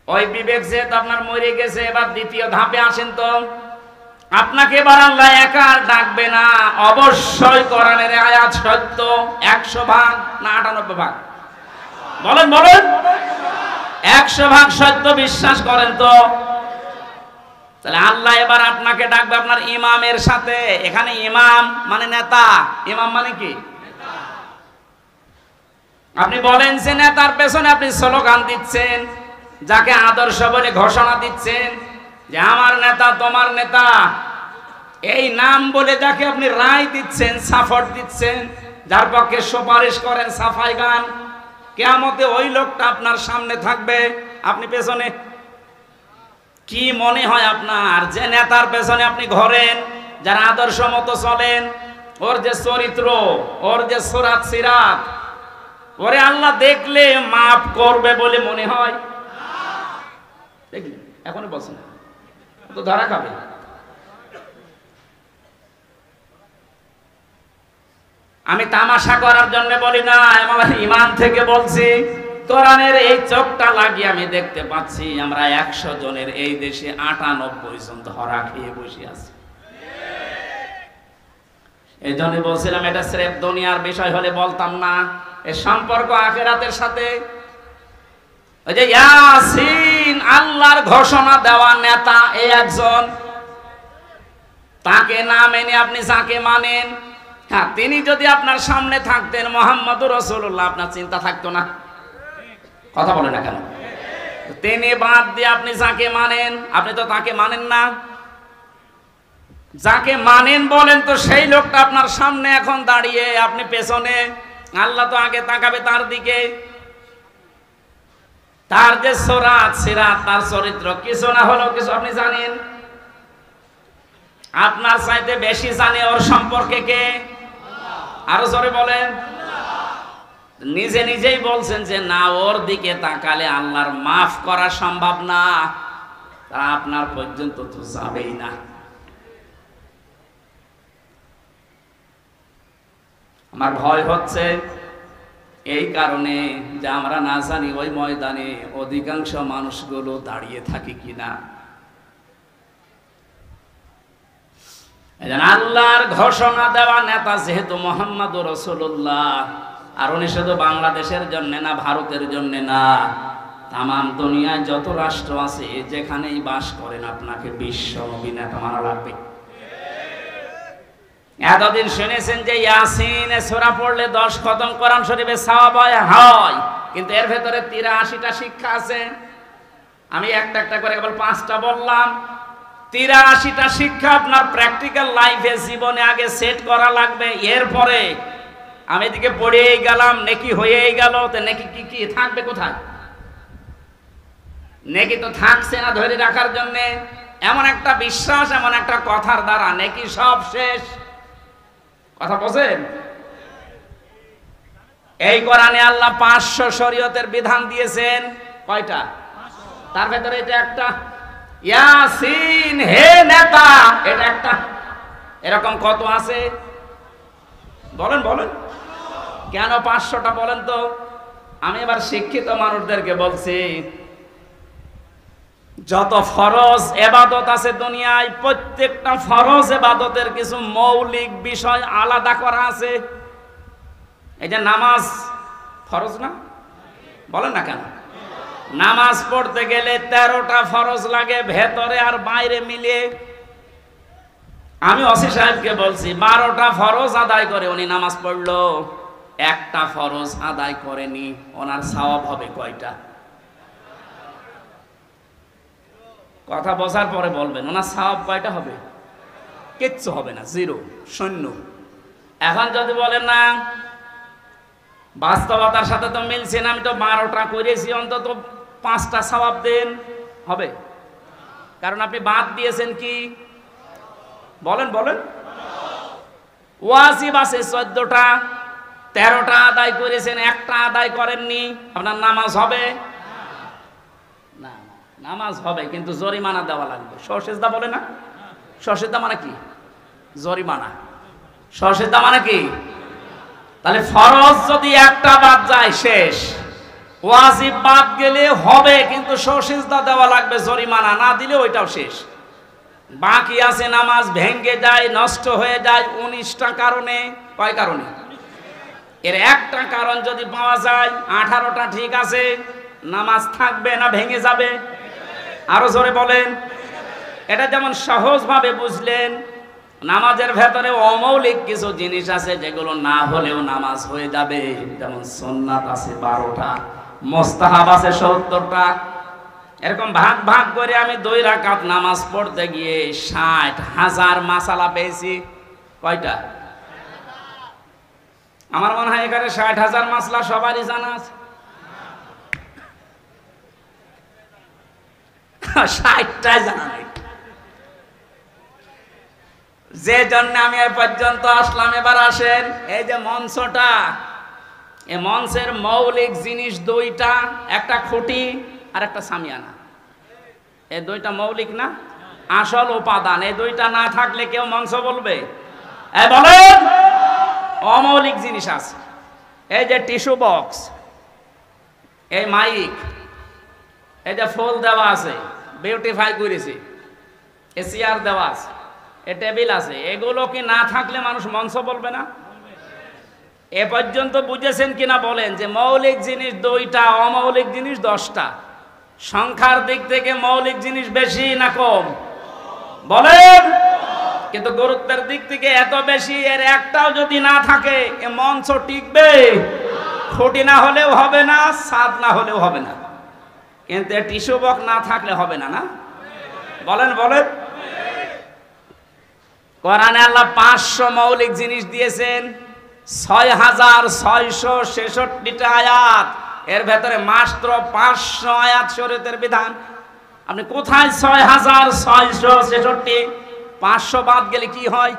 ওই বিবেক যেহেতু আপনার মরে গেছে, এবার দ্বিতীয় ধাপে আসেন তো। আপনাকে এবার আল্লাহ একা ডাকবে না, অবশ্যই কোরআনের আয়াত সত্য। 100 ভাগ না 98 ভাগ? বলেন বলেন। 100 ভাগ সত্য বিশ্বাস করেন তো? তাহলে আল্লাহ এবার আপনাকে ডাকবে আপনার ইমামের সাথে। এখানে ইমাম মানে নেতা, ইমাম মানে কি? আপনি বলেন যে নেতার পেছনে আপনি স্লোগান দিচ্ছেন, যাকে আদর্শ বলে ঘোষণা দিচ্ছেন যে আমার নেতা তোমার নেতা, এই নাম বলে যাকে আপনি রায় দিচ্ছেন, সাপোর্ট দিচ্ছেন, যার পক্ষে সুপারিশ করেন, সাফাই গান, কিয়ামতে ওই লোকটা আপনার সামনে থাকবে, আপনি পেছনে। কি মনে হয় আপনার যে নেতার পেছনে আপনি ঘোরেন, যার আদর্শ মতো চলেন, ওর যে চরিত্র, ওর যে সুরাত সিরাত, ওরে আল্লাহ দেখলে মাফ করবে বলে মনে হয়? দেখলেন এখনই বলছেন তো ধরা খাবে। আমি তামাশা করার জন্য বলি না, আমার ইমান থেকে বলছি। কোরআনের এই চোখটা লাগিয়ে আমি দেখতে পাচ্ছি আমরা 100 জনের এই দেশে 98 জন ধরা খেয়ে বসে আছি। এই জন্য বলছিলাম এটা স্রেফ দুনিয়ার বিষয় হলে বলতাম না, এর সম্পর্ক আখিরাতের সাথে। ওই যে ইয়াসিন, আল্লাহর ঘোষণা দেওয়া নেতা এই একজন, তাকে না মেনে আপনি যাকে মানেন, হ্যাঁ তিনি যদি আপনার সামনে থাকতেন মুহাম্মদুর রাসূলুল্লাহ, আপনার চিন্তা থাকতো না? কথা বলে না কেন? তিনি বাদ দিয়ে আপনি যাকে মানেন, আপনি তো তাকে মানেন না। যাকে মানেন বলেন তো সেই লোকটা আপনার সামনে এখন দাঁড়িয়ে, আপনি পেছনে। আল্লাহ তো আগে তাকাবে তার দিকে। তার যে সুরাত সিরাত, তার চরিত্র কিছু না হলেও কিছু আপনি জানেন। আপনার চাইতে বেশি জানে ওর সম্পর্কে কে? আরো জোরে বলেন। নিজে নিজেই বলছেন যে না, ওর দিকে তাকালে আল্লাহর মাফ করা সম্ভব না, তা আপনার পর্যন্ত তো যাবেই না। আমার ভয় হচ্ছে এই কারণে যে আমরা না জানি ওই ময়দানে অধিকাংশ মানুষগুলো দাঁড়িয়ে থাকে কিনা। আল্লাহর ঘোষণা দেওয়া নেতা যেহেতু মুহাম্মদুর রাসূলুল্লাহ, আর উনি শুধু বাংলাদেশের জন্য না, ভারতের জন্য না, তামাম দুনিয়ায় যত রাষ্ট্র আছে যেখানেই বাস করেন আপনাকে বিশ্ব নবী নেতা মানা লাগবে। এতদিন শুনেছেন যে ইয়াসিনে সূরা পড়লে 10 খতম কোরআন শরীফে সওয়াব হয়, কিন্তু এর ভেতরে 83টা শিক্ষা আছে। আমি একটা একটা করে কেবল 5টা বললাম। 83টা শিক্ষা আপনার প্র্যাকটিক্যাল লাইফে জীবনে আগে সেট করা লাগবে। এরপরে আমি এদিকে পড়েই গেলাম, নেকি হয়েই গেল, তো নেকি কি কি থাকবে কোথায়? নেকি তো থাকছে না ধরে রাখার জন্য। এমন একটা বিশ্বাস, এমন একটা কথার দ্বারা নেকি সব শেষ। কথা বলেন। এই কোরআনে আল্লাহ 500 শরীয়তের বিধান দিয়েছেন। কয়টা? তার ভেতরে এটা একটা। ইয়াসিন হে নেতা, এটা একটা। এরকম কত আছে বলেন বলেন। কেন 500টা বলেন তো? আমি এবার শিক্ষিত মানুষদেরকে বলছি, যত ফরজ ইবাদত আছে দুনিয়ায়, প্রত্যেকটা ফরজ ইবাদতের কিছু মৌলিক বিষয় আলাদা করা আছে। এই যে নামাজ ফরজ না? বলেন না কেন? নামাজ পড়তে গেলে 13টা ফরজ লাগে, ভেতরে আর বাইরে মিলিয়ে। আমি ওসি সাহেবকে বলছি 12টা ফরজ আদায় করে উনি নামাজ পড়লো, একটা ফরজ আদায় করেনি, ওনার সওয়াব হবে কয়টা? কথা বোঝার পরে বলবেন, ওনার সওয়াব কয়টা হবে? কিচ্ছু হবে না, জিরো, শূন্য। এখন যদি বলেন না বাস্তবতার সাথে তো মিলছে না, আমি তো 12টা করেছি, অন্তত 5টা সওয়াব দেন, হবে? কারণ আপনি বাদ দিয়েছেন কি? বলেন বলেন। ওয়াজিব আছে 14টা, 13টা আদায় করেছেন, একটা আদায় করেননি, আপনার নামাজ হবে না? নামাজ হবে, কিন্তু জরিমানা দেওয়া লাগবে। সরসেজদা বলে না? সরসেজদা মানে কি? জরিমানা। সরসেজদা মানে কি? তাহলে ফরজ যদি একটা বাদ যায় শেষ, ওয়াজিব বাদ গেলে হবে, কিন্তু সরসেজদা দেওয়া লাগবে, জরিমানা না দিলে ওইটাও শেষ। বাকি আছে নামাজ ভেঙ্গে যায়, নষ্ট হয়ে যায় 19টা কারণে। কয় কারণে? এর একটা কারণ যদি পাওয়া যায়, 18টা ঠিক আছে, নামাজ থাকবে না ভেঙে যাবে? আরো জোরে বলেন। এটা যেমন সহজভাবে বুঝলেন, নামাজের ভেতরে অমৌলিক কিছু জিনিস আছে যেগুলো না হলেও নামাজ হয়ে যাবে। যেমন সুন্নাত আছে 12টা, মুস্তাহাব আছে 70টা। এরকম ভাগ ভাগ করে আমি 2 রাকাত নামাজ পড়তে গিয়ে 60,000 মাসালা পেয়েছি। কয়টা? আমার মনে হয় এখানে 60,000 মাসলা সবারই জানা আছে। 60টাই জানা নাই, যে জন্য আমি এ পর্যন্ত আসলাম। এবার আসেন, এই যে মঞ্চটা, এই মঞ্চের মৌলিক জিনিস 2টা, একটা খুঁটি আর একটা সামিয়ানা। এই 2টা মৌলিক না? আসল উপাদান। এই 2টা না থাকলে কেউ মঞ্চ বলবে? বলেন। অমৌলিক জিনিস আছে, এই যে টিস্যু বক্স, এই মাইক, এই যে ফুল দেওয়া আছে, বিউটিফাই করেছি, এই চেয়ার দেওয়া আছে, এই টেবিল আছে। এগুলো কি না থাকলে মানুষ মঞ্চ বলবে না? এ পর্যন্ত বুঝেছেন কিনা বলেন, যে মৌলিক জিনিস 2টা, অমৌলিক জিনিস 10টা। সংখ্যার দিক থেকে মৌলিক জিনিস বেশি না কম? বলেন। কিন্তু গুরুত্বের দিক থেকে এত বেশি, এর একটাও যদি না থাকে এ মঞ্চ টিকবে? খুঁটি না হলেও হবে না, ছাদ না হলেও হবে না, কিন্তু টিস্যু বক্স না থাকলে হবে না। না বলেন বলেন। কোরআনে আল্লাহ 500 মৌলিক জিনিস দিয়েছেন, 6,666টা আয়াত। এর ভেতরে মাত্র 500 আয়াত শরীয়তের বিধান। আপনি কোথায় 6,666? 500 বাদ গেলে কি হয়?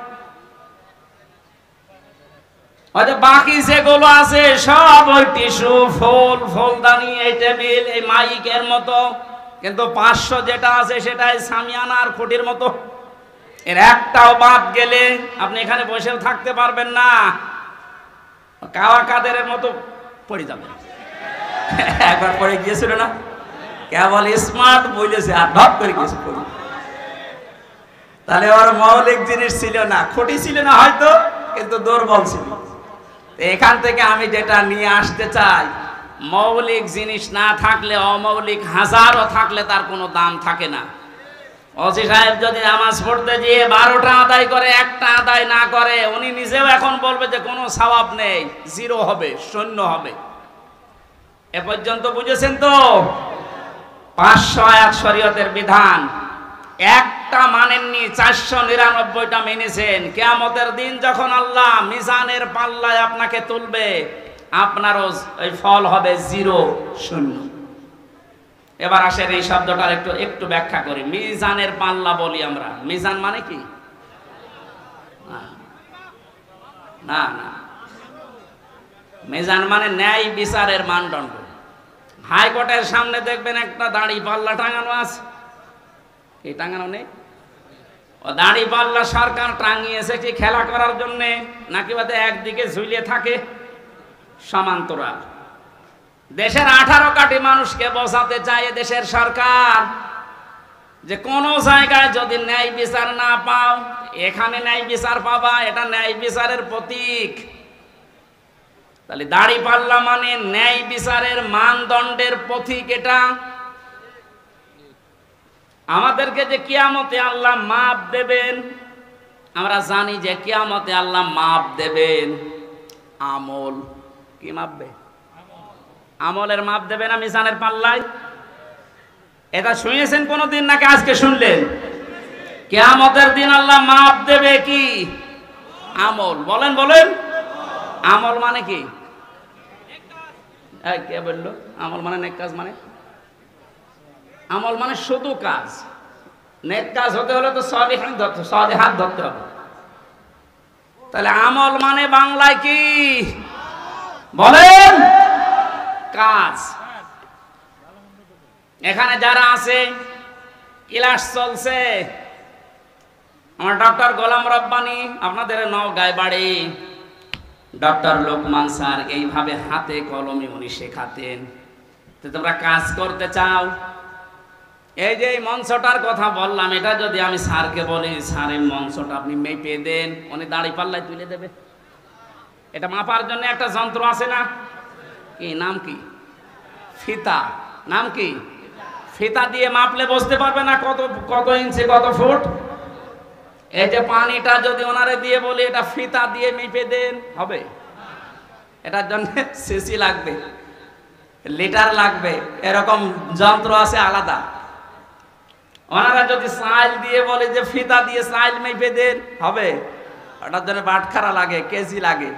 হয়তো বাকি যেগুলো আছে সব ওই টিস্যু, ফুল, ফুলদানি, এই টেবিল, এই মাইকের মতো, কিন্তু 500 যেটা আছে সেটাই সামিয়ানা আর খুঁটির মতো। এর একটাও বাদ গেলে আপনি এখানে বসেও থাকতে পারবেন না, কাওয়া কাদের মতো পড়ে যাবেন। একবার পড়ে গিয়েছিল না, কেবল স্মার্ট বলেছে আর ঢপ করে গিয়েছে পড়ে। তাহলে ওর মৌলিক জিনিস ছিল না, খুঁটি ছিল না হয়তো, কিন্তু দুর্বল ছিল। এখান থেকে আমি যেটা নিয়ে আসতে চাই, মৌলিক জিনিস না থাকলে, অমৌলিক হাজারও থাকলে তার কোনো দাম থাকে না। ওসি সাহেব যদি নামাজ পড়তে গিয়ে 12টা আদায় করে, একটা আদায় না করে, উনি নিজেও এখন বলবে যে কোনো সওয়াব নেই, জিরো হবে, শূন্য হবে। এ পর্যন্ত বুঝেছেন তো? 500 আয়াত শরীয়তের বিধান, একটা মানেননি, 499টা মেনেছেন। কিয়ামতের দিন যখন আল্লাহ মিজানের পাল্লায় আপনাকে তুলবে, আপনারও ওই ফল হবে জিরো, শূন্য। এবার আসেন এই শব্দটার একটু ব্যাখ্যা করি। মিজানের পাল্লা বলি আমরা, মিজান মানে কি? না না, মিজান মানে ন্যায় বিচারের মানদণ্ড। হাইকোর্টের সামনে দেখবেন একটা দাড়ি পাল্লা টাঙানো আছে, এই টাঙানো নেই? ও দাড়ি পাল্লা সরকার টাঙিয়েছে কি খেলা করার জন্য, নাকি বাদে একদিকে ঝুলিয়ে থাকে সমান্তরাল? দেশের 18 কোটি মানুষকে বোঝাতে চায় দেশের সরকার যে কোন জায়গায় যদি ন্যায় বিচার না পাও, এখানে ন্যায় বিচার পাবা, এটা ন্যায় বিচারের প্রতীক। তাহলে দাড়ি পাল্লা মানে ন্যায় বিচারের মানদণ্ডের প্রতীক। এটা আমাদেরকে যে কিয়ামতে আল্লাহ মাপ দেবেন, আমরা জানি যে কিয়ামতে আল্লাহ মাপ দেবেন আমল, কি মাপবে? আমলের মাপ দেবে না মিজানের পাল্লায়? এটা শুনেছেন কোনদিন নাকি আজকে শুনলেন? কিয়ামতের দিন আল্লাহ মাপ দেবে কি? আমল। বলেন বলেন, আমল মানে কি? কে বললো আমল মানে নেক কাজ? মানে আমল মানে শুধু কাজ। নেক কাজ হতে হলে তো সলিহাত ধরতে হবে। তাহলে আমল মানে বাংলায় কি বলেন? কাজ। এখানে যারা আছে, ক্লাস চলছে, আমার ডক্টর গোলাম রব্বানী, আপনাদের নওগাঁয় বাড়ি, ডক্টর লোকমান স্যার এইভাবে হাতে কলমে উনি শেখাতেন। তো তোমরা কাজ করতে চাও, এই যে এই মঞ্চটার কথা বললাম, এটা যদি আমি স্যারকে বলি, স্যার এই মঞ্চটা আপনি মেপে দেন, উনি দাড়ি পাল্লায় তুলে দেবে। এটা মাপার জন্য একটা যন্ত্র আছে না? কি নাম? কি ফিতা। নাম কি? ফিতা দিয়ে মাপলে বুঝতে পারবে না কত কত ইঞ্চি কত ফুট। এই যে পানিটা যদি ওনারে দিয়ে বলি এটা ফিতা দিয়ে মেপে দেন, হবে? এটার জন্য সিসি লাগবে, লিটার লাগবে, এরকম যন্ত্র আছে আলাদা। ওনারা যদি সাইল দিয়ে বলে যে ফিতা দিয়ে সাইল মেপে দেন, হবে? ওটার জন্য বাটখারা লাগে, কেজি লাগে।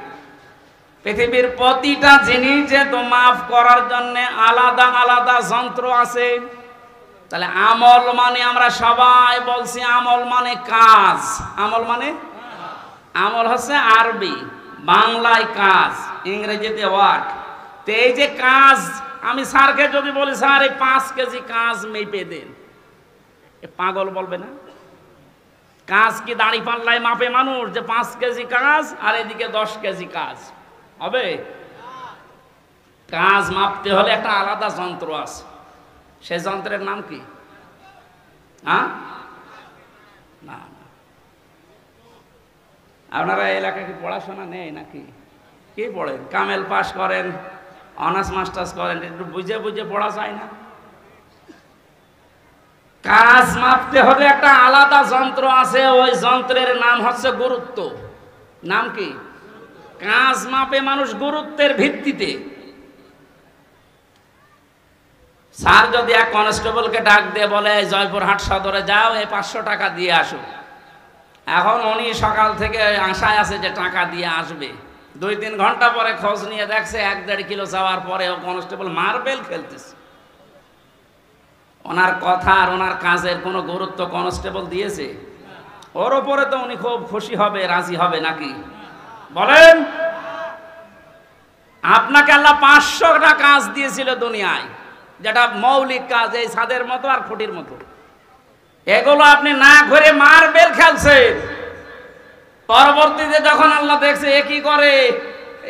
পৃথিবীর প্রতিটা জিনিস যে তো মাপ করার জন্য আলাদা আলাদা যন্ত্র আছে। তাহলে আমল মানে আমরা সবাই বলছি আমল মানে কাজ। আমল মানে, আমল হচ্ছে আরবি, বাংলায় কাজ, ইংরেজিতে ওয়ার্ক। তো এই যে কাজ, আমি স্যারকে যদি বলি স্যার এই 5 কেজি কাজ মেপে দেন, পাগল বলবে না? কাজ কি দাড়ি পাল্লায় মাপে মানুষ যে 5 কেজি কাজ আর এদিকে 10 কেজি কাজ? হবে? কাজ মাপতে হলে একটা আলাদা যন্ত্র আছে। সেই যন্ত্রের নাম কি? হ্যাঁ, না আপনারা এলাকায় কি পড়াশোনা নেই নাকি? কি পড়েন? কামেল পাস করেন, অনার্স মাস্টার্স করেন, একটু বুঝে বুঝে পড়া যায় না? কাজ মাপতে হলে একটা আলাদা যন্ত্র আছে, ওই যন্ত্রের নাম হচ্ছে গুরুত্ব। নাম কি? কাজ মাপে মানুষ গুরুত্বের ভিত্তিতে। স্যার যদি এক কনস্টেবলকে ডাক দিয়ে বলে জয়পুরহাট সদরে যাও, এই 500 টাকা দিয়ে আসো, এখন উনি সকাল থেকে আশায় আছে যে টাকা দিয়ে আসবে। 2-3 ঘন্টা পরে খোঁজ নিয়ে দেখছে 1-1.5 কিলো যাওয়ার পরে ও কনস্টেবল মার্বেল খেলতেছে। ওনার কথা আর ওনার কাজের কোনো গুরুত্ব কনস্টেবল দিয়েছে? ওর ওপরে তো উনি খুব খুশি হবে, রাজি হবে নাকি? বলেন। আপনাকে আল্লাহ 500টা কাজ দিয়েছিল দুনিয়ায়, যেটা মৌলিক কাজ, এই ছাদের মতো আর খুঁটির মতো। এগুলো আপনি না করে মার্বেল খেলছেন। পরবর্তীতে যখন আল্লাহ দেখছে এ কি করে,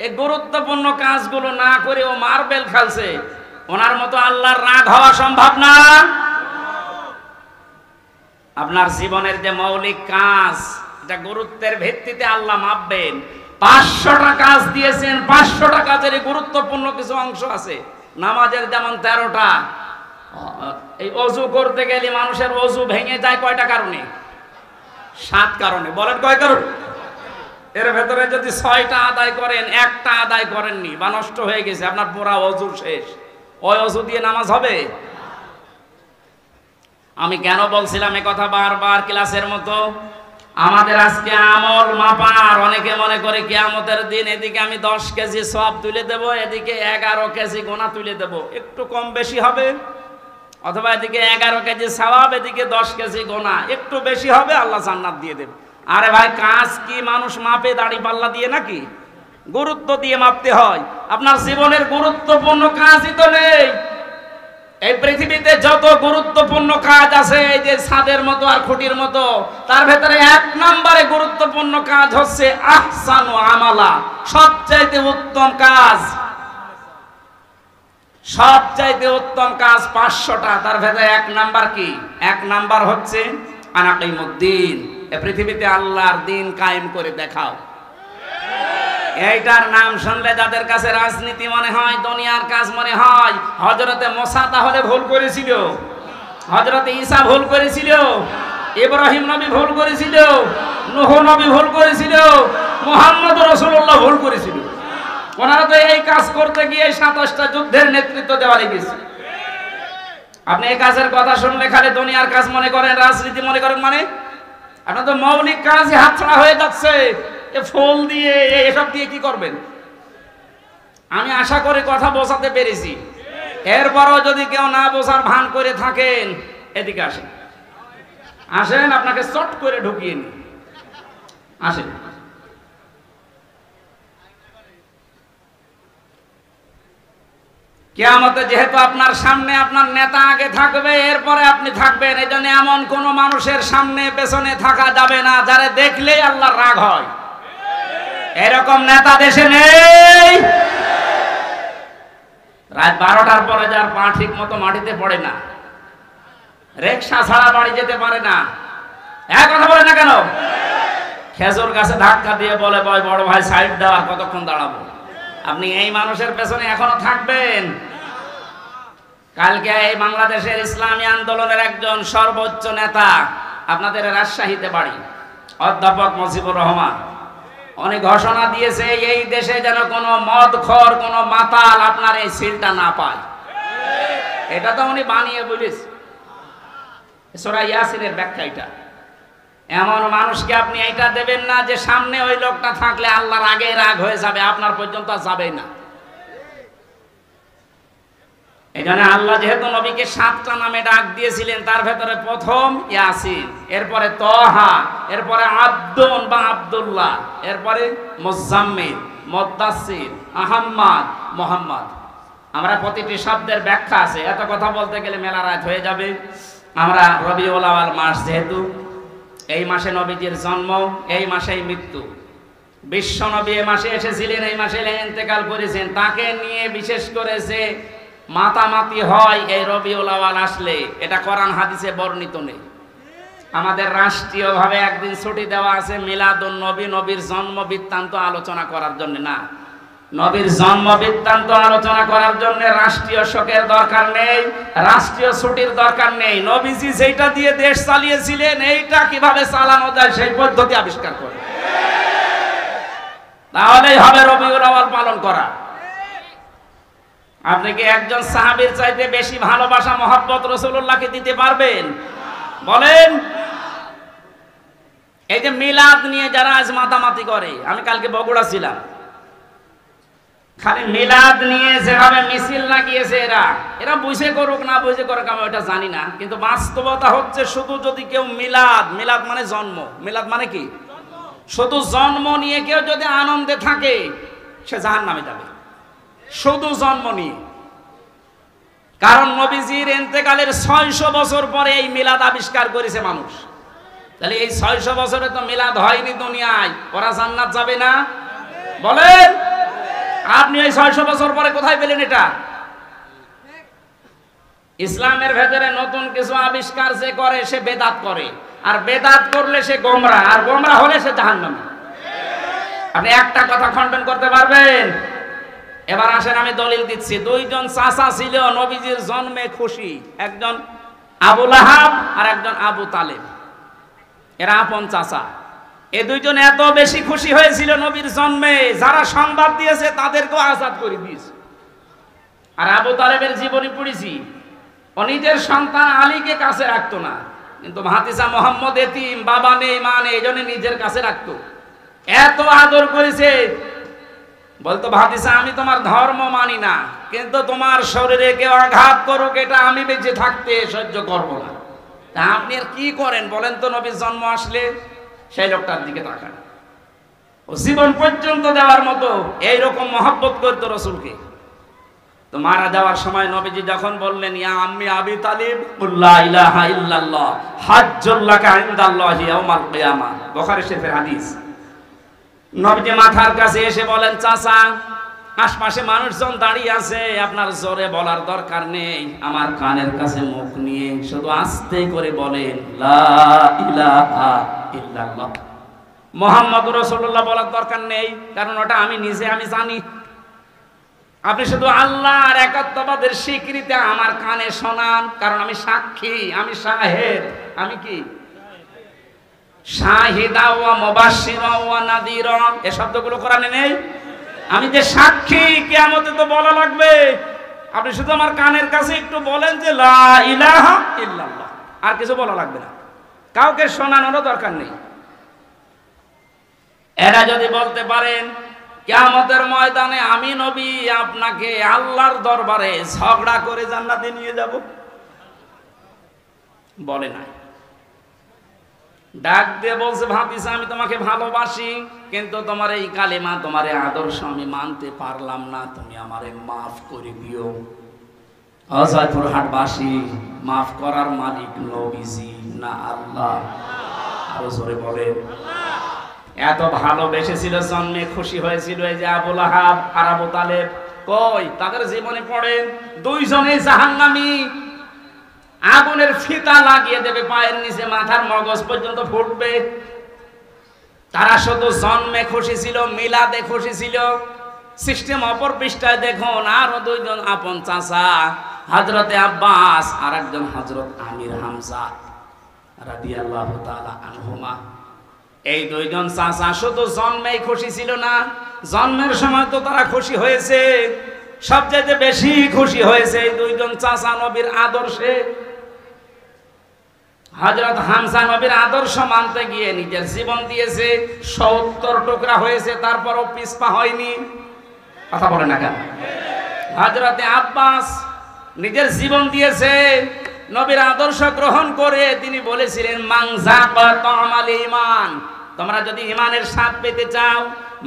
এই গুরুত্বপূর্ণ কাজগুলো না করে ও মার্বেল খেলছে, ওনার মতো আল্লাহর রাগ হওয়া সম্ভব না। আপনার জীবনের যে মৌলিক কাজ, এটা গুরুত্বের ভিত্তিতে আল্লাহ মাপবেন। 500টা কাজ দিয়েছেন, 500টা কাজের গুরুত্বপূর্ণ কিছু অংশ আছে। নামাজের যেমন 13টা। এই অজু করতে গেলে মানুষের অজু ভেঙে যায় কয়টা কারণে? 7 কারণে। বলেন কয় কারণ? এর ভেতরে যদি 6টা আদায় করেন, একটা আদায় করেননি বা নষ্ট হয়ে গেছে, আপনার পুরা অজু শেষ। ওই অজু দিয়ে নামাজ হবে? আমি কেন বলছিলাম এ কথা বারবার ক্লাসের মতো? আমাদের আজকে আমল মাপার, অনেকে মনে করে কিয়ামতের দিন এদিকে আমি 10 কেজি সওয়াব তুলে দেব, এদিকে 11 কেজি গোনা তুলে দেব, একটু কম বেশি হবে। অথবা এদিকে 11 কেজি সওয়াব, এদিকে 10 কেজি গোনা, একটু বেশি হবে, আল্লাহ জান্নাত দিয়ে দেবে। আরে ভাই, কাজ কি মানুষ মাপে দাড়ি পাল্লা দিয়ে নাকি? গুরুত্ব দিয়ে মাপতে হয়। আপনার জীবনের গুরুত্বপূর্ণ কাজই তো নেই। এই পৃথিবীতে যত গুরুত্বপূর্ণ কাজ আছে, এই যে ছাদের মতো আর খুঁটির মতো, তার ভেতরে 1 নম্বরে গুরুত্বপূর্ণ কাজ হচ্ছে আহসানু আমালা, সবচাইতে উত্তম কাজ। সবচাইতে উত্তম কাজ 500টা, তার ভেতরে 1 নাম্বার কি? 1 নাম্বার হচ্ছে আনাকিমুদ্দিন, এই পৃথিবীতে আল্লাহর দিন কায়েম করে দেখাও। এইটার নাম শুনলে যাদের কাছে রাজনীতি মনে হয়, দুনিয়ার কাজ মনে হয়। হযরতে মুসা তাহলে ভুল করেছিল? হযরতে ঈসা ভুল করেছিল? ইব্রাহিম নবী ভুল করেছিল? নূহ নবী ভুল করেছিল? মুহাম্মদ রাসূলুল্লাহ ভুল করেছিল? ওনারা তো এই কাজ করতে গিয়ে 27টা যুদ্ধের নেতৃত্ব দেওয়া লেগেছে। আপনি এই কাজের কথা শুনলে খালি দুনিয়ার কাজ মনে করেন, রাজনীতি মনে করেন, মানে আপনার তো মৌলিক কাজই হাতছাড়া হয়ে যাচ্ছে। এ ফুল দিয়ে এসব দিয়ে কি করবেন? আমি আশা করি কথা বোঝাতে পেরেছি। এরপরও যদি কেউ না বোঝার ভান করে থাকেন, এদিকে আসেন, আসেন, আপনাকে চট করে ঢুকিয়ে নি, আসেন। কিয়ামতে যেহেতু আপনার সামনে আপনার নেতা আগে থাকবে, এরপরে আপনি থাকবেন, এই জন্য এমন কোন মানুষের সামনে পেছনে থাকা যাবে না যারা দেখলেই আল্লাহর রাগ হয়। এরকম নেতা দেশে নেই। রাত 12টার পরে যার পা ঠিক মতো মাটিতে পড়ে না, রিকশা ছাড়া বাড়ি যেতে পারে না, এক কথা বলে না কেন? খেজুর গাছে ধাক্কা দিয়ে বলে, বড় ভাই সাইড দেওয়া, কতক্ষণ দাঁড়াবো? আপনি এই মানুষের পেছনে এখনো থাকবেন? কালকে এই বাংলাদেশের ইসলামী আন্দোলনের একজন সর্বোচ্চ নেতা, আপনাদের রাজশাহীতে বাড়ি, অধ্যাপক মুজিবুর রহমান, উনি ঘোষণা দিয়েছে এই দেশে যেন কোনো মদখোর, কোনো মাতাল আপনার এই সিলটা না পায়। এটা তো উনি বানিয়ে বলেছে, সূরা ইয়াসিনের ব্যাখ্যা এটা। এমন মানুষকে আপনি এইটা দেবেন না যে সামনে ওই লোকটা থাকলে আল্লাহর আগে রাগ হয়ে যাবে, আপনার পর্যন্ত যাবে না। এখানে আল্লাহ যেহেতু নবীকে 7টা নামে ডাক দিয়েছিলেন, তার ভেতরে প্রথম ইয়াসিন, এরপরে তহা, এরপরে আব্দুন বা আব্দুল্লাহ, এরপরে মুজাম্মিল, মুদ্দাসসির, আহম্মদ, মুহাম্মদ। আমরা প্রতিটি শব্দের ব্যাখ্যা আছে, এত কথা বলতে গেলে মেলা রাত হয়ে যাবে। আমরা রবিউল আউয়াল মাস, যেহেতু এই মাসে নবীজির জন্ম, এই মাসেই মৃত্যু। বিশ্ব নবী এই মাসে এসেছিলেন, এই মাসে ইন্তেকাল করেছেন। তাকে নিয়ে বিশেষ করে যে মাতামাতি হয় এই রবিউল আউয়াল আসলে, এটা কোরআন হাদিসে বর্ণিত নেই। আমাদের রাষ্ট্রীয়ভাবে একদিন ছুটি দেওয়া আছে মিলাদুন নবী, নবীর জন্ম বৃত্তান্ত আলোচনা করার জন্য না। নবীর জন্ম বৃত্তান্ত আলোচনা করার জন্য রাষ্ট্রীয় শোকের দরকার নেই, রাষ্ট্রীয় ছুটির দরকার নেই। নবীজি যেটা দিয়ে দেশ চালিয়েছিলেন, এইটা কিভাবে চালানো যায় সেই পদ্ধতি আবিষ্কার করে, তাহলেই হবে রবিউল আউয়াল পালন করা। আপনি কি একজন সাহাবীর চাইতে বেশি ভালোবাসা মহব্বত রাসূলুল্লাহকে দিতে পারবেন? বলেন। এই যে মিলাদ নিয়ে যারা আজ মাতামাতি করে, আমি কালকে বগুড়া ছিলাম, খালি মিলাদ নিয়ে যেভাবে মিছিল লাগিয়েছে এরা বুঝে করুক না বুঝে করুক আমি ওটা জানি না, কিন্তু বাস্তবতা হচ্ছে শুধু যদি কেউ মিলাদ মানে জন্ম, মিলাদ মানে কি? শুধু জন্ম নিয়ে কেউ যদি আনন্দে থাকে সে জাহান্নামে যাবে, শুধু জন্ম নিয়ে। কারণ নবীজির ইন্তেকালের 600 বছর পরে এই মিলাদ আবিষ্কার করেছে মানুষ। তাহলে এই 600 বছরে তো মিলাদ হয়নি দুনিয়ায়, ওরা জান্নাত যাবে না? বলেন। আপনি এই 600 বছর পরে কোথায় পেলেন এটা? ইসলামের ভেতরে নতুন কিছু আবিষ্কার যে করে সে বেদাত করে, আর বেদাত করলে সে গোমরা, আর গোমরা হলে সে জাহান্নামী। আপনি একটা কথা খণ্ডন করতে পারবেন? এবার আসেন আমি দলিল দিচ্ছি। দুইজন চাচা ছিল নবীজির জন্মে খুশি, একজন আবু লাহাব আর একজন আবু তালেব, এরা আপন চাচা। এই দুইজন এত বেশি খুশি হয়েছিল নবীর জন্মে, যারা সংবাদ দিয়েছে তাদেরকেও আজাদ করে দিয়েছে। আর আবু তালেবের জীবনী পড়েছি, ও নিজের সন্তান আলীকে কাছে রাখতো না, কিন্তু ভাতিজা মোহাম্মদ এতিম, বাবা নেই মা নেই, এই জন্য নিজের কাছে রাখতো। এত আদর করেছে, বলতো ভাতিজা আমি তোমার ধর্ম মানি না, কিন্তু তোমার শরীরে কেউ আঘাত করুক এটা আমি বেঁচে থাকতে সহ্য করব না। তা আপনি আর কি করেন বলেন তো? নবীর জন্ম আসলে সেই লোকটার দিকে তাকান, ও জীবন পর্যন্ত দেওয়ার মতো এইরকম মহব্বত করতো রাসূলকে। তো মারা যাওয়ার সময় নবীজি যখন বললেন ইয়া আম্মি আবি তালিব লা ইলাহা ইল্লাল্লাহ হাজ্জুল লাকা ইনদাল্লাহি ইয়াউমাল কিয়ামা, বুখারী শরীফের হাদিস। নবীজি মাথার কাছে এসে বলেন চাচা, আশপাশে মানুষজন দাঁড়িয়ে আছে, আপনার জোরে বলার দরকার নেই, আমার কানের কাছে মুখ নিয়ে শুধু আস্তে করে বলেন লা ইলাহা ইল্লাল্লাহ মুহাম্মাদুর রাসূলুল্লাহ বলার দরকার নেই, কারণ ওটা আমি নিজে আমি জানি। আপনি শুধু আল্লাহর একাত্মবাদের স্বীকৃতি আমার কানে শোনান, কারণ আমি সাক্ষী, আমি শাহেদ। আমি কি? শাহিদা ওয়া মুবাশশিরা ওয়া নাযীরা, এই শব্দগুলো কোরআনে নেই? আমি যে সাক্ষী, কিয়ামতে তো বলা লাগবে। আপনি শুধু আমার কানের কাছে একটু বলেন যে লা ইলাহা ইল্লাল্লাহ, আর কিছু বলা লাগবে না, কাউকে শোনানোরও দরকার নেই। এরা যদি বলতে পারেন কিয়ামতের ময়দানে আমি নবী আপনাকে আল্লাহর দরবারে ঝগড়া করে জান্নাতে নিয়ে যাব, বলে না। ডাক দিয়ে বলছে ভাবিস আমি তোমাকে ভালোবাসি, কিন্তু তোমার এই কালিমা, তোমার এই আদর্শ আমি মানতে পারলাম না, তুমি আমারে মাফ করে দিও। অজয়পুর হাটবাসী, মাফ করার মালিক নবীজি না আল্লাহ? আরো জোরে বলে। এত ভালোবেসেছিল, জন্মে খুশি হয়েছিল এই যে আবু লাহাব আর আবু তালেব, কই তাদের জীবনে পড়েন দুইজনে জাহান্নামী, আগুনের ফিতা লাগিয়ে দেবে পায়ের নিচে, মাথার মগজ পর্যন্ত ফুটবে। তারা শুধু জন্মে খুশি ছিল, মিলাদে খুশি ছিল। সিস্টেম অপর পৃষ্ঠায় দেখুন, আরো দুইজন আপন চাচা, হযরতে আব্বাস আর একজন হযরত আমির হামজা রাদিয়াল্লাহু তাআলা আনহুমা। এই দুইজন চাচা শুধু জন্মেই খুশি ছিল না, জন্মের সময় তো তারা খুশি হয়েছে, সবচেয়ে বেশি খুশি হয়েছে এই দুইজন চাচা নবীর আদর্শে। হযরত হামজা নবীর আদর্শ মানতে গিয়ে নিজের জীবন দিয়েছে, ৭০ টুকরা হয়েছে, তারপরও পিছপা হয়নি। কথা বলে না কেন? হযরতে আব্বাস নিজের জীবন দিয়েছে, নবীর আদর্শ গ্রহণ করে তিনি বলেছিলেন মান যাকা তা'মাল ঈমান, তোমরা যদি ঈমানের স্বাদ পেতে চাও,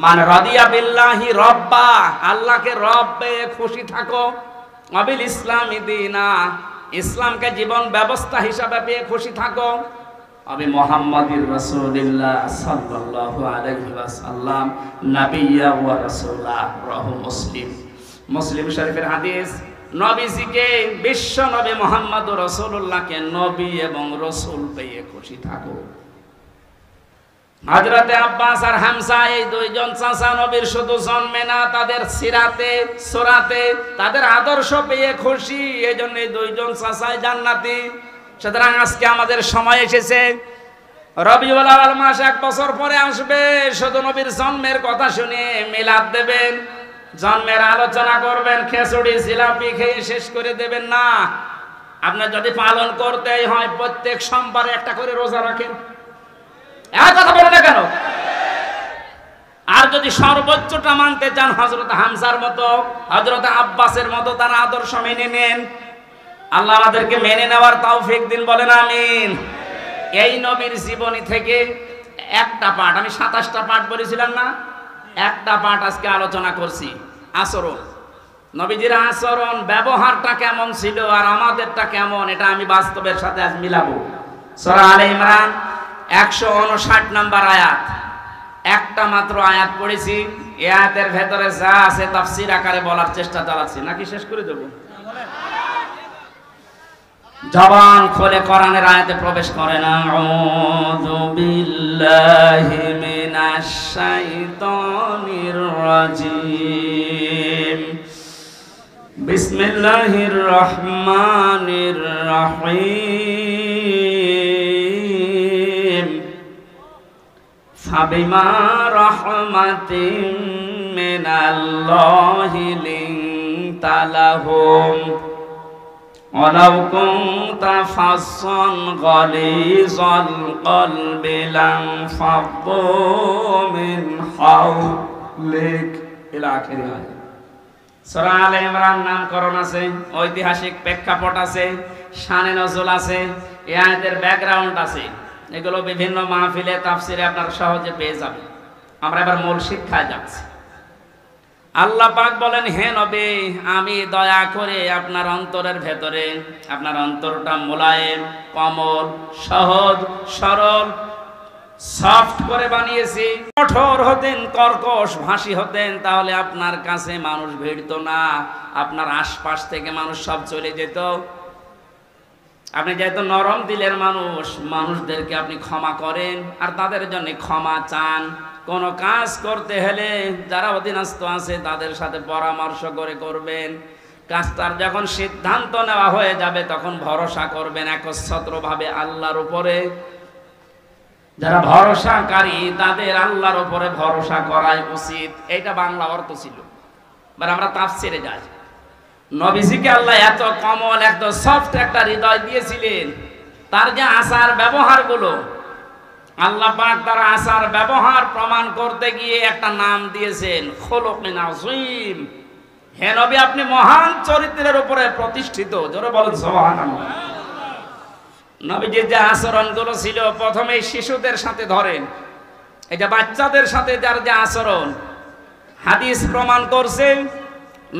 মান রাদিয়া বিল্লাহি রব্বা, আল্লাহকে রব পেয়ে খুশি থাকো, ওয়াবিল ইসলামি দীনা, ইসলামকে জীবন ব্যবস্থা হিসাবে পেয়ে খুশি থাকো, আমি মুহাম্মাদুর রাসূলুল্লাহ সাল্লাল্লাহু আলাইহি ওয়াসাল্লাম নাবিয়্যা ওয়া রাসূলা। রাহু মুসলিম, মুসলিম শরীফের হাদিস। নবীজিকে, বিশ্ব নবী মুহাম্মদুর রাসূলুল্লাহকে নবী এবং রাসূল পেয়ে খুশি থাকো। হযরতে আব্বাস আর হামজা এই দুইজন চাচা নবীর শুধু জন্মে না, তাদের সিরাতে সুরাতে তাদের আদর্শ পেয়ে খুশি, এজন্য এই দুইজন চাচাই জান্নাতি। সুতরাং আজকে আমাদের সময় এসেছে, রবিউল আউয়াল মাস 1 বছর পরে আসবে, শুধু নবীর জন্মের কথা শুনে মিলাদ দেবেন, জন্মের আলোচনা করবেন, খিচুড়ি জিলাপি খেয়ে শেষ করে দেবেন না। আপনার যদি পালন করতেই হয় প্রত্যেক সোমবারে একটা করে রোজা রাখেন। এক কথা বলে না কেন? আর যদি সর্বোচ্চটা মানতে চান হযরত হামজার মতো, হযরত আব্বাসের মতো তার আদর্শ মেনে নেন। আল্লাহ আমাদেরকে মেনে নেওয়ার তৌফিক দিন, বলেন আমিন। এই নবীর জীবনী থেকে একটা পাঠ, আমি 27টা পাঠ বলেছিলাম না, একটা পাঠ আজকে আলোচনা করছি। আচরণ, নবীজির আচরণ ব্যবহারটা কেমন ছিল আর আমাদেরটা কেমন, এটা আমি বাস্তবের সাথে আজ মিলাবো। সূরা আলে ইমরান 159 নম্বর আয়াত, একটা মাত্র আয়াত পড়েছি। এই আয়াতের ভেতরে যা আছে তাফসীর আকারে বলার চেষ্টা চালাচ্ছি, নাকি শেষ করে দেব? জবান খুলে কোরআনের আয়াতে প্রবেশ করেন। আউযু বিল্লাহি মিনাশ শাইতানির রাজিম, বিসমিল্লাহির রহমানির রহিম, ফাবিমা রাহমাতিন মিনাল্লাহি লিনতা লাহুম ওয়ালাউ কুনতা ফাসসান গালিযাল কলবি লানফাদ্দু মিন হাওলিক ইলা আখির আয়াত। সূরা আলে ইমরান নামকরণ আছে, ঐতিহাসিক প্রেক্ষাপট আছে, শানে নজুল আছে, এই আয়াতের ব্যাকগ্রাউন্ড আছে, এগুলো বিভিন্ন মাহফিলে তাফসিরে আপনারা সহজে পেয়ে যাবেন। আমরা এবার মূল শিক্ষায় যাচ্ছি। আল্লাহ পাক বলেন, হে নবী, আমি দয়া করে আপনার অন্তরের ভেতরে, আপনার অন্তরটা মোলায়েম, কোমল, সহজ, সরল, সফট করে বানিয়েছি। কঠোর হতেন, কর্কশ ভাষী হতেন, তাহলে আপনার কাছে মানুষ ভিড়তো না, আপনার আশপাশ থেকে মানুষ সব চলে যেত। আপনি যেহেতু নরম দিলের মানুষ, মানুষদেরকে আপনি ক্ষমা করেন আর তাদের জন্য ক্ষমা চান। কোন কাজ করতে হলে যারা অধীনস্থ আছে তাদের সাথে পরামর্শ করে করবেন। কাজটার যখন সিদ্ধান্ত নেওয়া হয়ে যাবে তখন ভরসা করবেন একচ্ছত্রভাবে আল্লাহর উপরে। যারা ভরসাকারী তাদের আল্লাহর উপরে ভরসা করাই উচিত। এটা বাংলা অর্থ ছিল। এবার আমরা তাফসিরে যাই। নবীজিকে আল্লাহ এত কমল, এত সফট একটা হৃদয় দিয়েছিলেন, তার যে আচার ব্যবহার গুলো, আল্লাহ পাক তার আচার ব্যবহার প্রমাণ করতে গিয়ে একটা নাম দিয়েছেন খুলুকিন আযীম। হে নবী, আপনি মহান চরিত্রের উপরে প্রতিষ্ঠিত। জোরে বলেন সুবহানাল্লাহ। নবীজির যে আচরণগুলো ছিল, প্রথমে শিশুদের সাথে ধরেন, এটা বাচ্চাদের সাথে যার যে আচরণ, হাদিস প্রমাণ করছে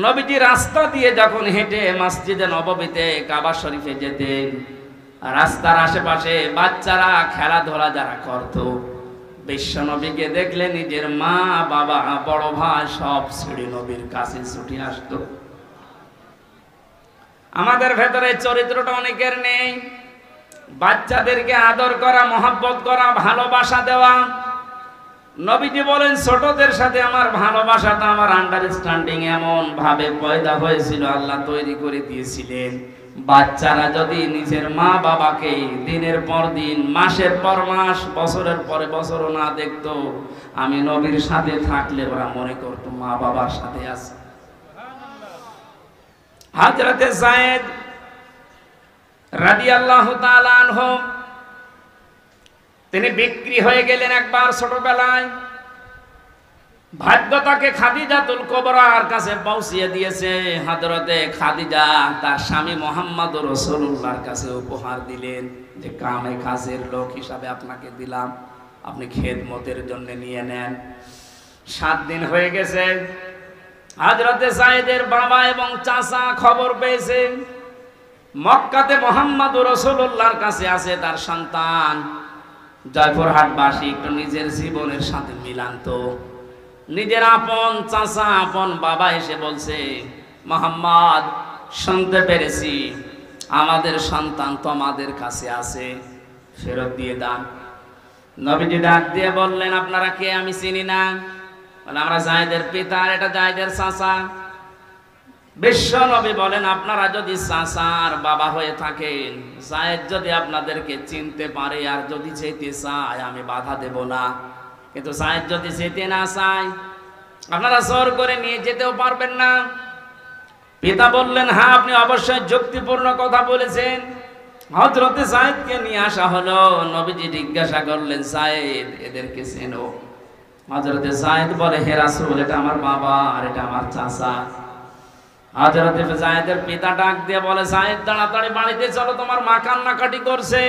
নবীজি রাস্তা দিয়ে যখন হেঁটে মসজিদে নববীতে কাবা শরীফে যেতেন, রাস্তার আশেপাশে বাচ্চারা খেলাধুলা যারা করত, বিশ্ব নবীকে দেখলে নিজের মা বাবা বড় ভাই সব ছেড়ে নবীর কাছে ছুটে আসতো। আমাদের ভেতরে চরিত্রটা অনেকের নেই। বাচ্চাদেরকে আদর করা, মহব্বত করা, ভালোবাসা দেওয়া। নবীজি বলেন ছোটদের সাথে আমার ভালোবাসাটা, আমার আন্ডারস্ট্যান্ডিং এমন ভাবে পয়দা হয়েছিল, আল্লাহ তৈরি করে দিয়েছিলেন। বাচ্চারা যদি নিজের মা বাবাকে দিনের পর দিন, মাসের পর মাস, বছরের পরে বছরও না দেখতো, আমি নবীর সাথে থাকলে ওরা মনে করতো মা বাবার সাথে আছে। হযরতে যায়েদ রাদিয়াল্লাহু তাআলা আনহু, তিনি বিক্রি হয়ে গেলেন একবার ছোটবেলায়। ভাগ্য তাকে খাদিজাতুল কুবরার কাছে পৌঁছিয়ে দিয়েছে। হযরতে খাদিজা তার স্বামী মুহাম্মদুর রাসূলুল্লাহর কাছে উপহার দিলেন যে কামে কাজের লোক হিসাবে আপনাকে দিলাম, আপনি খেদমতের জন্য নিয়ে নেন। 7 দিন হয়ে গেছে। হযরতে যায়েদের বাবা এবং চাচা খবর পেয়েছেন মক্কাতে মুহাম্মদুর রাসূলুল্লাহর কাছে আছে তার সন্তান। জয়পুরহাটবাসী একটু নিজের জীবনের সাথে মিলান্ত। নিজের আপন চাচা, আপন বাবা এসে বলছে, মুহাম্মদ, শুনতে পেরেছি আমাদের সন্তান তোমাদের কাছে আছে, ফেরত দিয়ে দান। নবীজি ডাক দিয়ে বললেন, আপনারা কে? আমি চিনি না। বলে, আমরা যায়েদের পিতা, আর এটা যায়েদের চাচা। বিশ্ব নবী বলেন, আপনারা যদি চাচার বাবা হয়ে থাকেন, যায়েদ যদি আপনাদেরকে চিনতে পারে আর যদি যেতে চায়, আমি বাধা দেব না। কিন্তু যায়েদ যদি যেতে না চায়, আপনারা জোর করে নিয়ে যেতেও পারবেন না। পিতা বললেন, হ্যাঁ, আপনি অবশ্যই যুক্তিপূর্ণ কথা বলেছেন। হযরতে যায়েদকে নিয়ে আসা হলো। নবীজি জিজ্ঞাসা করলেন, যায়েদ, এদেরকে চেনো? হযরতে যায়েদ বলে, হে রাসূল, এটা আমার বাবা আর এটা আমার চাচা। হযরতে যায়েদের পিতা ডাক দিয়ে বলে, যায়েদ, তাড়াতাড়ি বাড়িতে চলো, তোমার মা কান্নাকাটি করছে,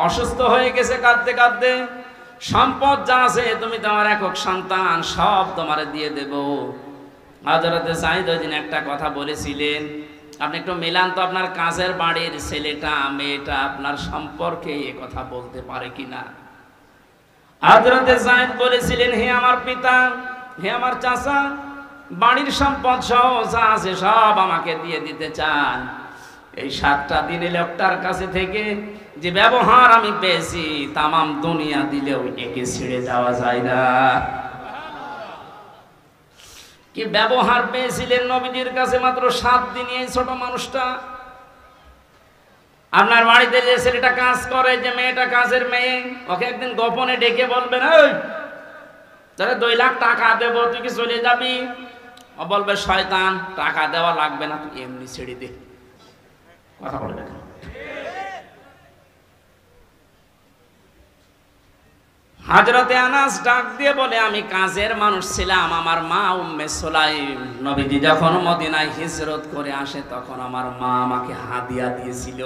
অসুস্থ হয়ে গেছে কাঁদতে কাঁদতে। সম্পদ যা আছে, তুমি তোমার একক সন্তান, সব তোমারে দিয়ে দেব। হযরতে যায়েদ ওই দিন একটা কথা বলেছিলেন, আপনি একটু মিলান তো, আপনার কাজের বাড়ির ছেলেটা মেয়েটা আপনার সম্পর্কে এ কথা বলতে পারে কিনা। হযরতে যায়েদ বলেছিলেন, হে আমার পিতা, হে আমার চাচা, বাড়ির সম্পদ সহ যা আছে সব আমাকে দিয়ে দিতে চান। এই 7টা দিনে লোকটার কাছে থেকে যে ব্যবহার আমি পেয়েছি, তামাম দুনিয়া দিলেও একে ছেড়ে যাওয়া যায় না। কি ব্যবহার পেয়েছিলেন নবীজির কাছে মাত্র 7 দিনে এই ছোট মানুষটা। আপনার বাড়িতে যে ছেলেটা কাজ করে, যে মেয়েটা কাজের মেয়ে, ওকে একদিন গোপনে ডেকে বলবেন, এই তাহলে 2 লাখ টাকা দেবো, তুই কি চলে যাবি? ও বলবে, শয়তান, টাকা দেওয়া লাগবে না, তুই এমনি ছেড়ে দে। কথা বলে দেখেন। হযরতে আনাস ডাক দিয়ে বলে, আমি কাজের মানুষ ছিলাম, আমার মা উম্মে সুলাইম নবীজি যখন মদিনায় হিজরত করে আসে, তখন আমার মা আমাকে হাদিয়া দিয়েছিল।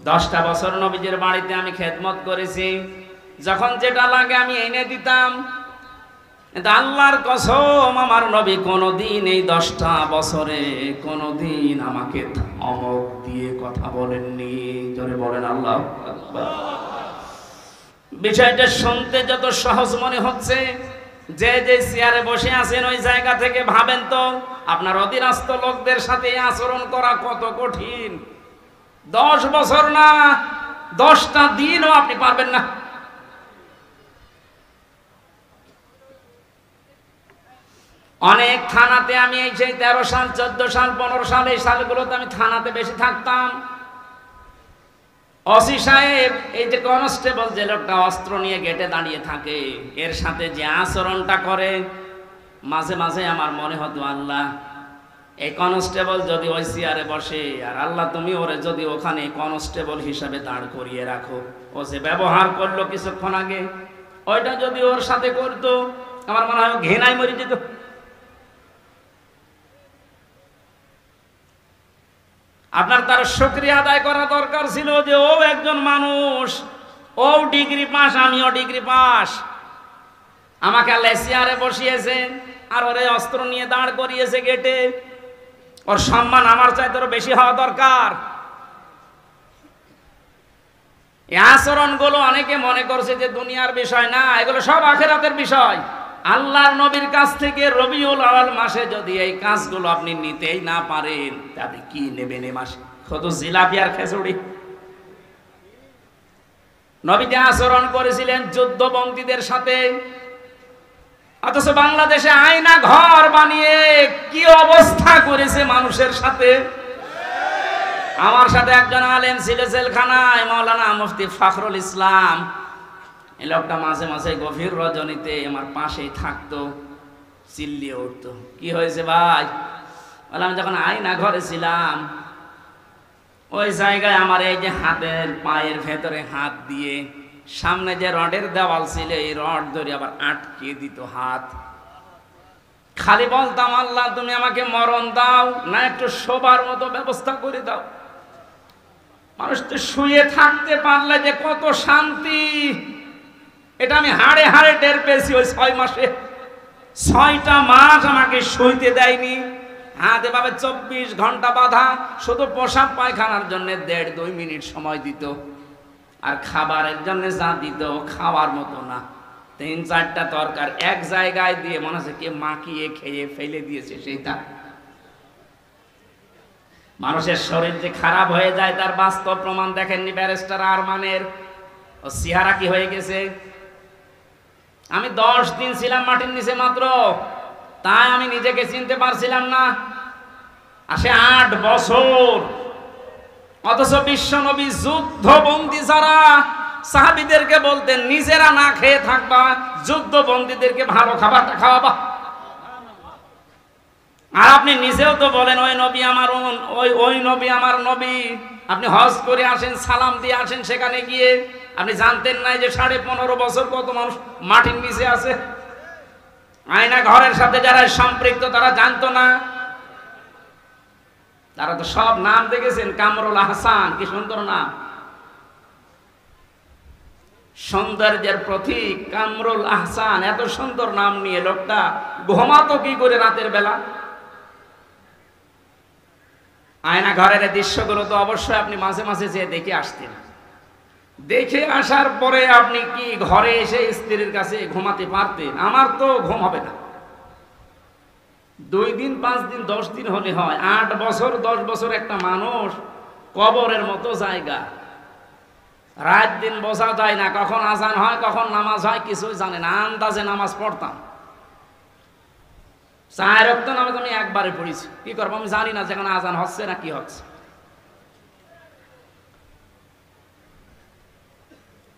10টা বছর নবীজির বাড়িতে আমি খেদমত করেছি, যখন যেটা লাগে আমি এনে দিতাম। কিন্তু আল্লাহর কসম, আমার নবী কোনদিন এই 10টা বছরে কোনদিন আমাকে ধমক দিয়ে কথা বলেননি। জোরে বলেন আল্লাহু আকবার। বিষয়টা শুনতে যত সহজ মনে হচ্ছে, যে যে চেয়ারে বসে আছেন ওই জায়গা থেকে ভাবেন তো, আপনার অধীনস্থ লোকদের সাথে আচরণ করা কত কঠিন। 10 বছর না, 10টা দিনও আপনি পারবেন না। অনেক থানাতে আমি এই সেই 13 সাল, 14 সাল, 15 সাল, এই সালগুলোতে আমি থানাতে বেশি থাকতাম। ওসি সাহেব, এই যে কনস্টেবল যে লোকটা অস্ত্র নিয়ে গেটে দাঁড়িয়ে থাকে, এর সাথে যে আচরণটা করে, মাঝে মাঝে আমার মনে হতো আল্লাহ, এই কনস্টেবল যদি ওই চেয়ারে বসে, আর আল্লাহ তুমি ওরে যদি ওখানে কনস্টেবল হিসাবে দাঁড় করিয়ে রাখো, ও যে ব্যবহার করলো কিছুক্ষণ আগে, ওইটা যদি ওর সাথে করতো, আমার মনে হয় ঘৃণায় মরে যেত। আপনার তার শুকরিয়া আদায় করা দরকার ছিল যে ও একজন মানুষ, ও ডিগ্রি পাস, আমিও ডিগ্রি পাস, আমাকে আল্লাহ চেয়ারে বসিয়েছেন আর ওরে অস্ত্র নিয়ে দাঁড় করিয়েছে গেটে। ওর সম্মান আমার চাইতে বেশি হওয়া দরকার। এই আচরণগুলো অনেকে মনে করছে যে দুনিয়ার বিষয় না, এগুলো সব আখিরাতের বিষয়। আল্লাহর নবীর কাছ থেকে রবিউল আউয়াল মাসে যদি এই কাজগুলো আপনি নিতেই না পারেন, আপনি কি নেবেন এই মাসে? শুধু জিলাপি আর খিচুড়ি? নবী যে আচরণ করেছিলেন যুদ্ধবন্দীদের সাথে, অথচ বাংলাদেশে আয়না ঘর বানিয়ে কি অবস্থা করেছে মানুষের সাথে। আমার সাথে একজন আলেম ছিল জেলখানায়, মাওলানা মুফতি ফখরুল ইসলাম। এই লোকটা মাঝে মাঝে গভীর রজনীতে আমার পাশেই থাকতো, চিল্লিয়ে উঠতো, কি হয়েছে ভাই? বললাম যখন আয়না ঘরে ছিলাম, ওই জায়গায় আমার এই যে হাতের পায়ের ভেতরে হাত দিয়ে সামনে যে রডের দেওয়াল ছিল, এই রড ধরে আবার আটকে দিত হাত। খালি বলতাম আল্লাহ তুমি আমাকে মরণ দাও না একটু শোবার মতো ব্যবস্থা করে দাও। মানুষ তো শুয়ে থাকতে পারলে যে কত শান্তি, এটা আমি হাড়ে হাড়ে টের পেয়েছি। ওই 6 মাসে 6টা মাস আমাকে শুইতে দেয়নি। হাত এভাবে 24 ঘন্টা বাঁধা, শুধু পোশাক পায়খানার জন্য 1.5-2 মিনিট সময় দিত, আর খাবারের জন্য যা দিত খাওয়ার মতো না। 3-4টা তরকার এক জায়গায় দিয়ে মনে হচ্ছে কে মাখিয়ে খেয়ে ফেলে দিয়েছে সেইটা। মানুষের শরীর যে খারাপ হয়ে যায় তার বাস্তব প্রমাণ দেখেননি ব্যারিস্টার আরমানের? ও চেহারা কি হয়ে গেছে। আমি 10 দিন ছিলাম মাটির নিচে মাত্র, তাই আমি নিজেকে চিনতে পারছিলাম না। আর সে 8 বছর, অথচ বিশ্বনবী যুদ্ধবন্দী যারা সাহাবীদেরকে বলতেন নিজেরা না খেয়ে থাকবা, যুদ্ধবন্দীদেরকে ভালো খাবারটা খাওয়াবা। আর আপনি নিজেও তো বলেন ওই নবী আমার, ওই নবী আমার নবী। আপনি হজ করে আসেন, সালাম দিয়ে আসেন, সেখানে গিয়ে আপনি জানতেন না যে 15.5 বছর কত মানুষ মাটির নিচে আছে। আয়না ঘরের সাথে যারা সম্পৃক্ত তারা জানতো না। তারা তো সব নাম দেখেছেন, কামরুল আহসান, কি সুন্দর নাম, সৌন্দর্যের প্রতীক কামরুল আহসান। এত সুন্দর নাম নিয়ে লোকটা ঘুমাতো কি করে রাতের বেলা? আয়না ঘরের দৃশ্যগুলো তো অবশ্যই আপনি মাঝে মাঝে যেয়ে দেখে আসতেন। দেখে আসার পরে আপনি কি ঘরে এসে স্ত্রীর কাছে ঘুমাতে পারতেন? আমার তো ঘুম হবে না। 2 দিন 5 দিন 10 দিন হলে হয়, 8 বছর 10 বছর একটা মানুষ কবরের মতো জায়গা। রাত দিন বোঝা যায় না, কখন আজান হয় কখন নামাজ হয় কিছুই জানে না। আন্দাজে নামাজ পড়তাম, 4 ওয়াক্ত নামাজ আমি একবারে পড়েছি। কি করবো আমি জানি না যেখানে আজান হচ্ছে না কি হচ্ছে।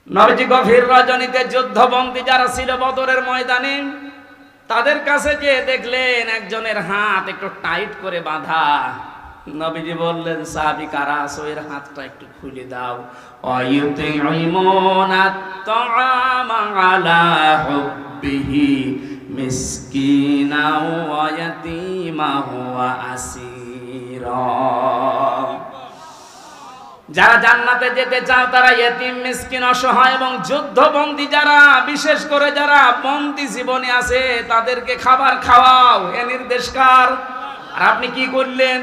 নবীজি গভীর রজনীতে যুদ্ধবন্দী যারা ছিল বদরের ময়দানে, তাদের কাছে যে দেখলেন একজনের হাত একটু টাইট করে বাঁধা। নবীজি বললেন সাহাবী কারা আছো, এর হাতটা একটু খুলে দাও। অয়ুতিমুনাত তাআমা আলা হুব্বিহি মিসকিনা ওয়া ইয়াতীমা ওয়া আসীরা। যারা জান্নাতে যেতে চাও তারা ইয়েতিম, মিসকিন, অসহায় এবং যুদ্ধবন্দী যারা, বিশেষ করে যারা বন্দী জীবনে আছে তাদেরকে খাবার খাওয়াও, এ নির্দেশ কার? আর আপনি কি করলেন?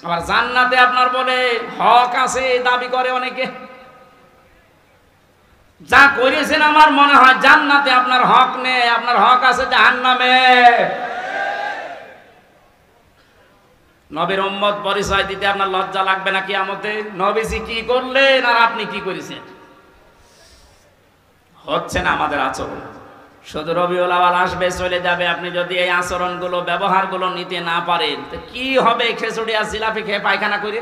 আবার জান্নাতে আপনার বলে হক আছে দাবি করে অনেকে। যা করেছেন আমার মনে হয় জান্নাতে আপনার হক নেই, আপনার হক আছে জাহান্নামে। নবীর উম্মত পরিচয় দিতে আপনার লজ্জা লাগবে না কিয়ামতে? নবীজি কি করলেন আর আপনি কি করেছেন? হচ্ছে না আমাদের আচরণ। শুধু রবিউল আউয়াল আসবে চলে যাবে, আপনি যদি এই আচরণগুলো ব্যবহারগুলো নিতে না পারেন তো কি হবে? খিচুড়ি আর জিলাপি খেয়ে পায়খানা করে।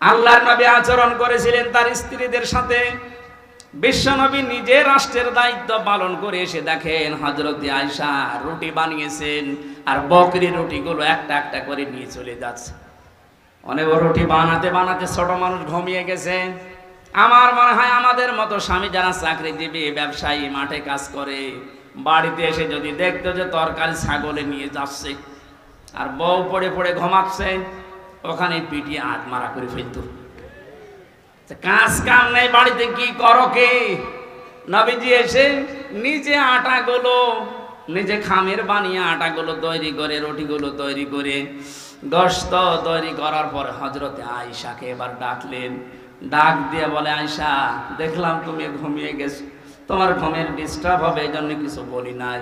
আল্লাহর নবী আচরণ করেছিলেন তার স্ত্রীদের সাথে। বিশ্বনবী নিজে রাষ্ট্রের দায়িত্ব পালন করে এসে দেখেন হযরত আয়েশা রুটি বানিয়েছেন, আর বকরি রুটিগুলো একটা একটা করে নিয়ে চলে যাচ্ছে। অনেক রুটি বানাতে বানাতে ছোট মানুষ ঘুমিয়ে গেছে। আমার মনে হয় আমাদের মতো স্বামী যারা চাকরিজীবী ব্যবসায়ী মাঠে কাজ করে, বাড়িতে এসে যদি দেখতো যে তরকারি ছাগলে নিয়ে যাচ্ছে আর বউ পড়ে পড়ে ঘুমাচ্ছে, ওখানে পিটিয়ে হাত মারা করে ফেলতো। কাজ কাম নেই বাড়িতে, কি করো কে? নবীজি এসে নিজে আটাগুলো নিজে খামের বানিয়ে আটাগুলো তৈরি করে, রুটিগুলো তৈরি করে, গোশত তৈরি করার পর হযরতে আয়েশাকে এবার ডাকলেন। ডাক দিয়ে বলে, আয়েশা, দেখলাম তুমি ঘুমিয়ে গেছো, তোমার ঘুমের ডিস্টার্ব হবে এই জন্য কিছু বলি নাই।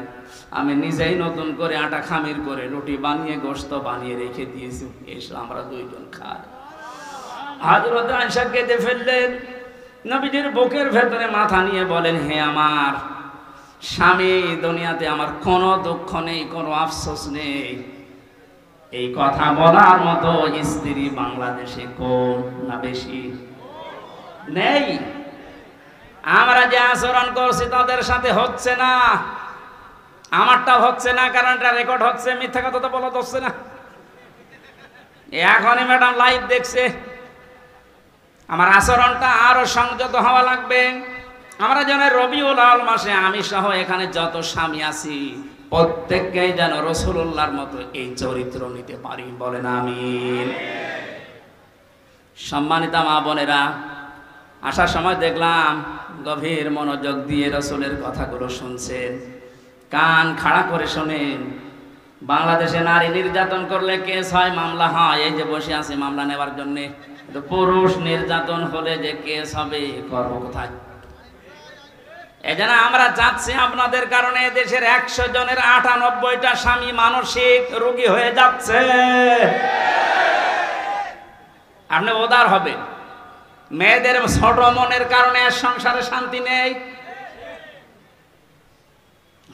আমি নিজেই নতুন করে আটা খামির করে রুটি বানিয়ে গোশত বানিয়ে রেখে দিয়েছি, এসো আমরা দুইজন খাই। হযরত আয়েশা কেঁদে ফেললেন। নবীজির বুকের ভেতরে মাথা নিয়ে বলেন, হে আমার স্বামী, দুনিয়াতে আমার কোনো দুঃখ নেই, কোনো আফসোস নেই। এই কথা বলার মতো স্ত্রী বাংলাদেশে কম না বেশি? নেই। আমরা যে আচরণ করছি তাদের সাথে হচ্ছে না। আমারটা হচ্ছে না, কারণ এটা রেকর্ড হচ্ছে। মিথ্যা কথা তো বলা হচ্ছে না। এখনই ম্যাডাম লাইভ দেখছে। আমার আচরণটা আরো সংযত হওয়া লাগবে। আমরা যেন রবিউল আউয়াল মাসে আমি সহ এখানে যত স্বামী আছি প্রত্যেককেই যেন রাসূলুল্লাহর মতো এই চরিত্র নিতে পারি, বলেন আমিন। সম্মানিত মা বোনেরা, আসার সময় দেখলাম গভীর মনোযোগ দিয়ে রাসূলের কথাগুলো শুনছেন, কান খাড়া করে শোনেন। বাংলাদেশে নারী নির্যাতন করলে কেস হয়, মামলা হয়। এই যে বসে আছে মামলা নেওয়ার জন্য। পুরুষ নির্যাতন হলে যে কেস হবে, করব কোথায়? এজন্য আমরা চাচ্ছি আপনাদের কারণে দেশের 100 জনের 98টা স্বামী মানসিক রোগী হয়ে যাচ্ছে। আপনি উদার হবেন। মেয়েদের ছোট মনের কারণে সংসারে শান্তি নেই।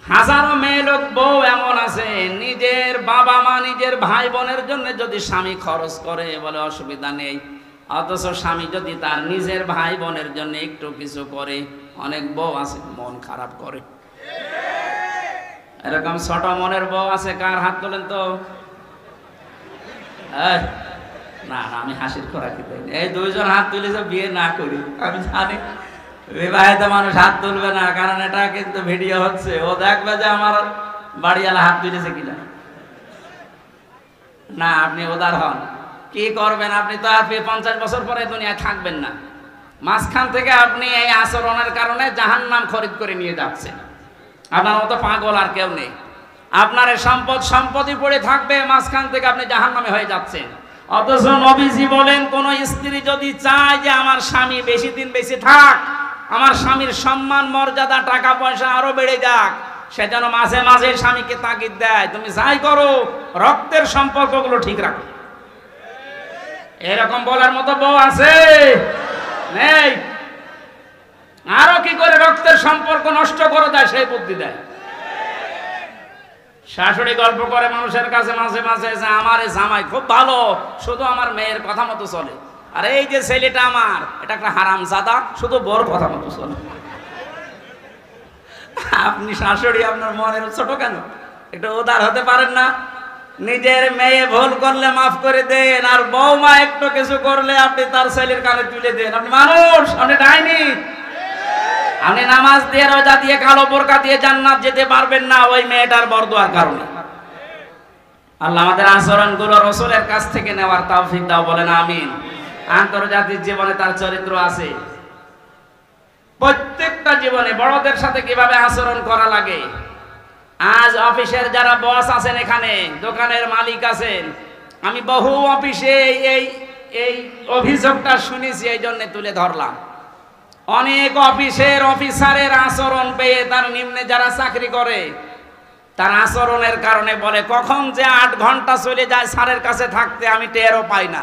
হাজারো মেয়ে লোক বউ এমন আছে, নিজের বাবা মা নিজের ভাই বোনের জন্য যদি স্বামী খরচ করে বলে অসুবিধা নেই, অথচ স্বামী যদি তার নিজের ভাই বোনের জন্য একটু কিছু করে, অনেক বউ আছে মন খারাপ করে। এরকম ছোট মনের বউ আছে? কার হাত তোলেন তো। না আমি হাসির খোরাকি দেই। এই দুইজন হাত তুলেছে বিয়ে না করি। আমি জানি বিবাহিত মানুষ হাত তুলবে না, কারণ এটা কিন্তু ভিডিও হচ্ছে। ও দেখবে যে আমার বাড়িওয়ালা হাত তুলেছে কিনা। না, আপনি উদার হন। কি করবেন? আপনি তো আর 50 বছর পরে দুনিয়ায় থাকবেন না। মাঝখান থেকে আপনি এই আচরণের কারণে জাহান্নাম খরিদ করে নিয়ে যাচ্ছেন। আপনার মতো পাগল আর কেউ নেই। আপনার সম্পত্তি পড়ে থাকবে, মাঝখান থেকে আপনি জাহান্নামে হয়ে যাচ্ছেন। অথচ নবীজি বলেন, কোন স্ত্রী যদি চায় যে আমার স্বামী বেশি দিন বেঁচে থাক, আমার স্বামীর সম্মান মর্যাদা টাকা পয়সা আরো বেড়ে যাক, সে যেন মাঝে মাঝে স্বামীকে তাগিদ দেয়, তুমি যাই করো রক্তের সম্পর্কগুলো ঠিক রাখো। এরকম বলার মতো বউ আছে? নেই। আরো কি করে রক্তের সম্পর্ক নষ্ট করে দেয় সেই বুদ্ধি দেয়। শাশুড়ি গল্প করে মানুষের কাছে মাঝে মাঝে যে আমার এই জামাই খুব ভালো, শুধু আমার মেয়ের কথা মতো চলে। আর এই যে ছেলেটা আমার, এটা একটা হারামজাদা, শুধু বউর কথা মতো চলে। আপনি শাশুড়ি, আপনার মনের ছোট কেন? একটু উদার হতে পারেন না? নিজের মেয়ে ভুল করলে মাফ করে দেন, আর বৌমা একটু কিছু করলে আপনি তার ছেলের কানে তুলে দেন। আপনি মানুষ, আপনি ডাইনি। আপনি নামাজ দিয়ে রোজা দিয়ে কালো বোরকা দিয়ে জান্নাত যেতে পারবেন না ওই মেয়েটার বরদোয়ার কারণে। আল্লাহ আমাদের আচরণগুলো রাসূলের কাছ থেকে নেওয়ার তৌফিক দাও, বলেন আমিন। আন্তর্জাতিক জীবনে তার চরিত্র আছে। প্রত্যেকটা জীবনে বড়দের সাথে কিভাবে আচরণ করা লাগে। আজ অফিসের যারা বস আছেন, এখানে দোকানের মালিক আছেন, আমি বহু অফিসে এই অভিযোগটা শুনেছি, এই জন্য তুলে ধরলাম। অনেক অফিসের অফিসারের আচরণ পেয়ে তার নিম্নে যারা চাকরি করে, তার আচরণের কারণে বলে কখন যে 8 ঘন্টা চলে যায় স্যারের কাছে থাকতে আমি টেরও পাই না।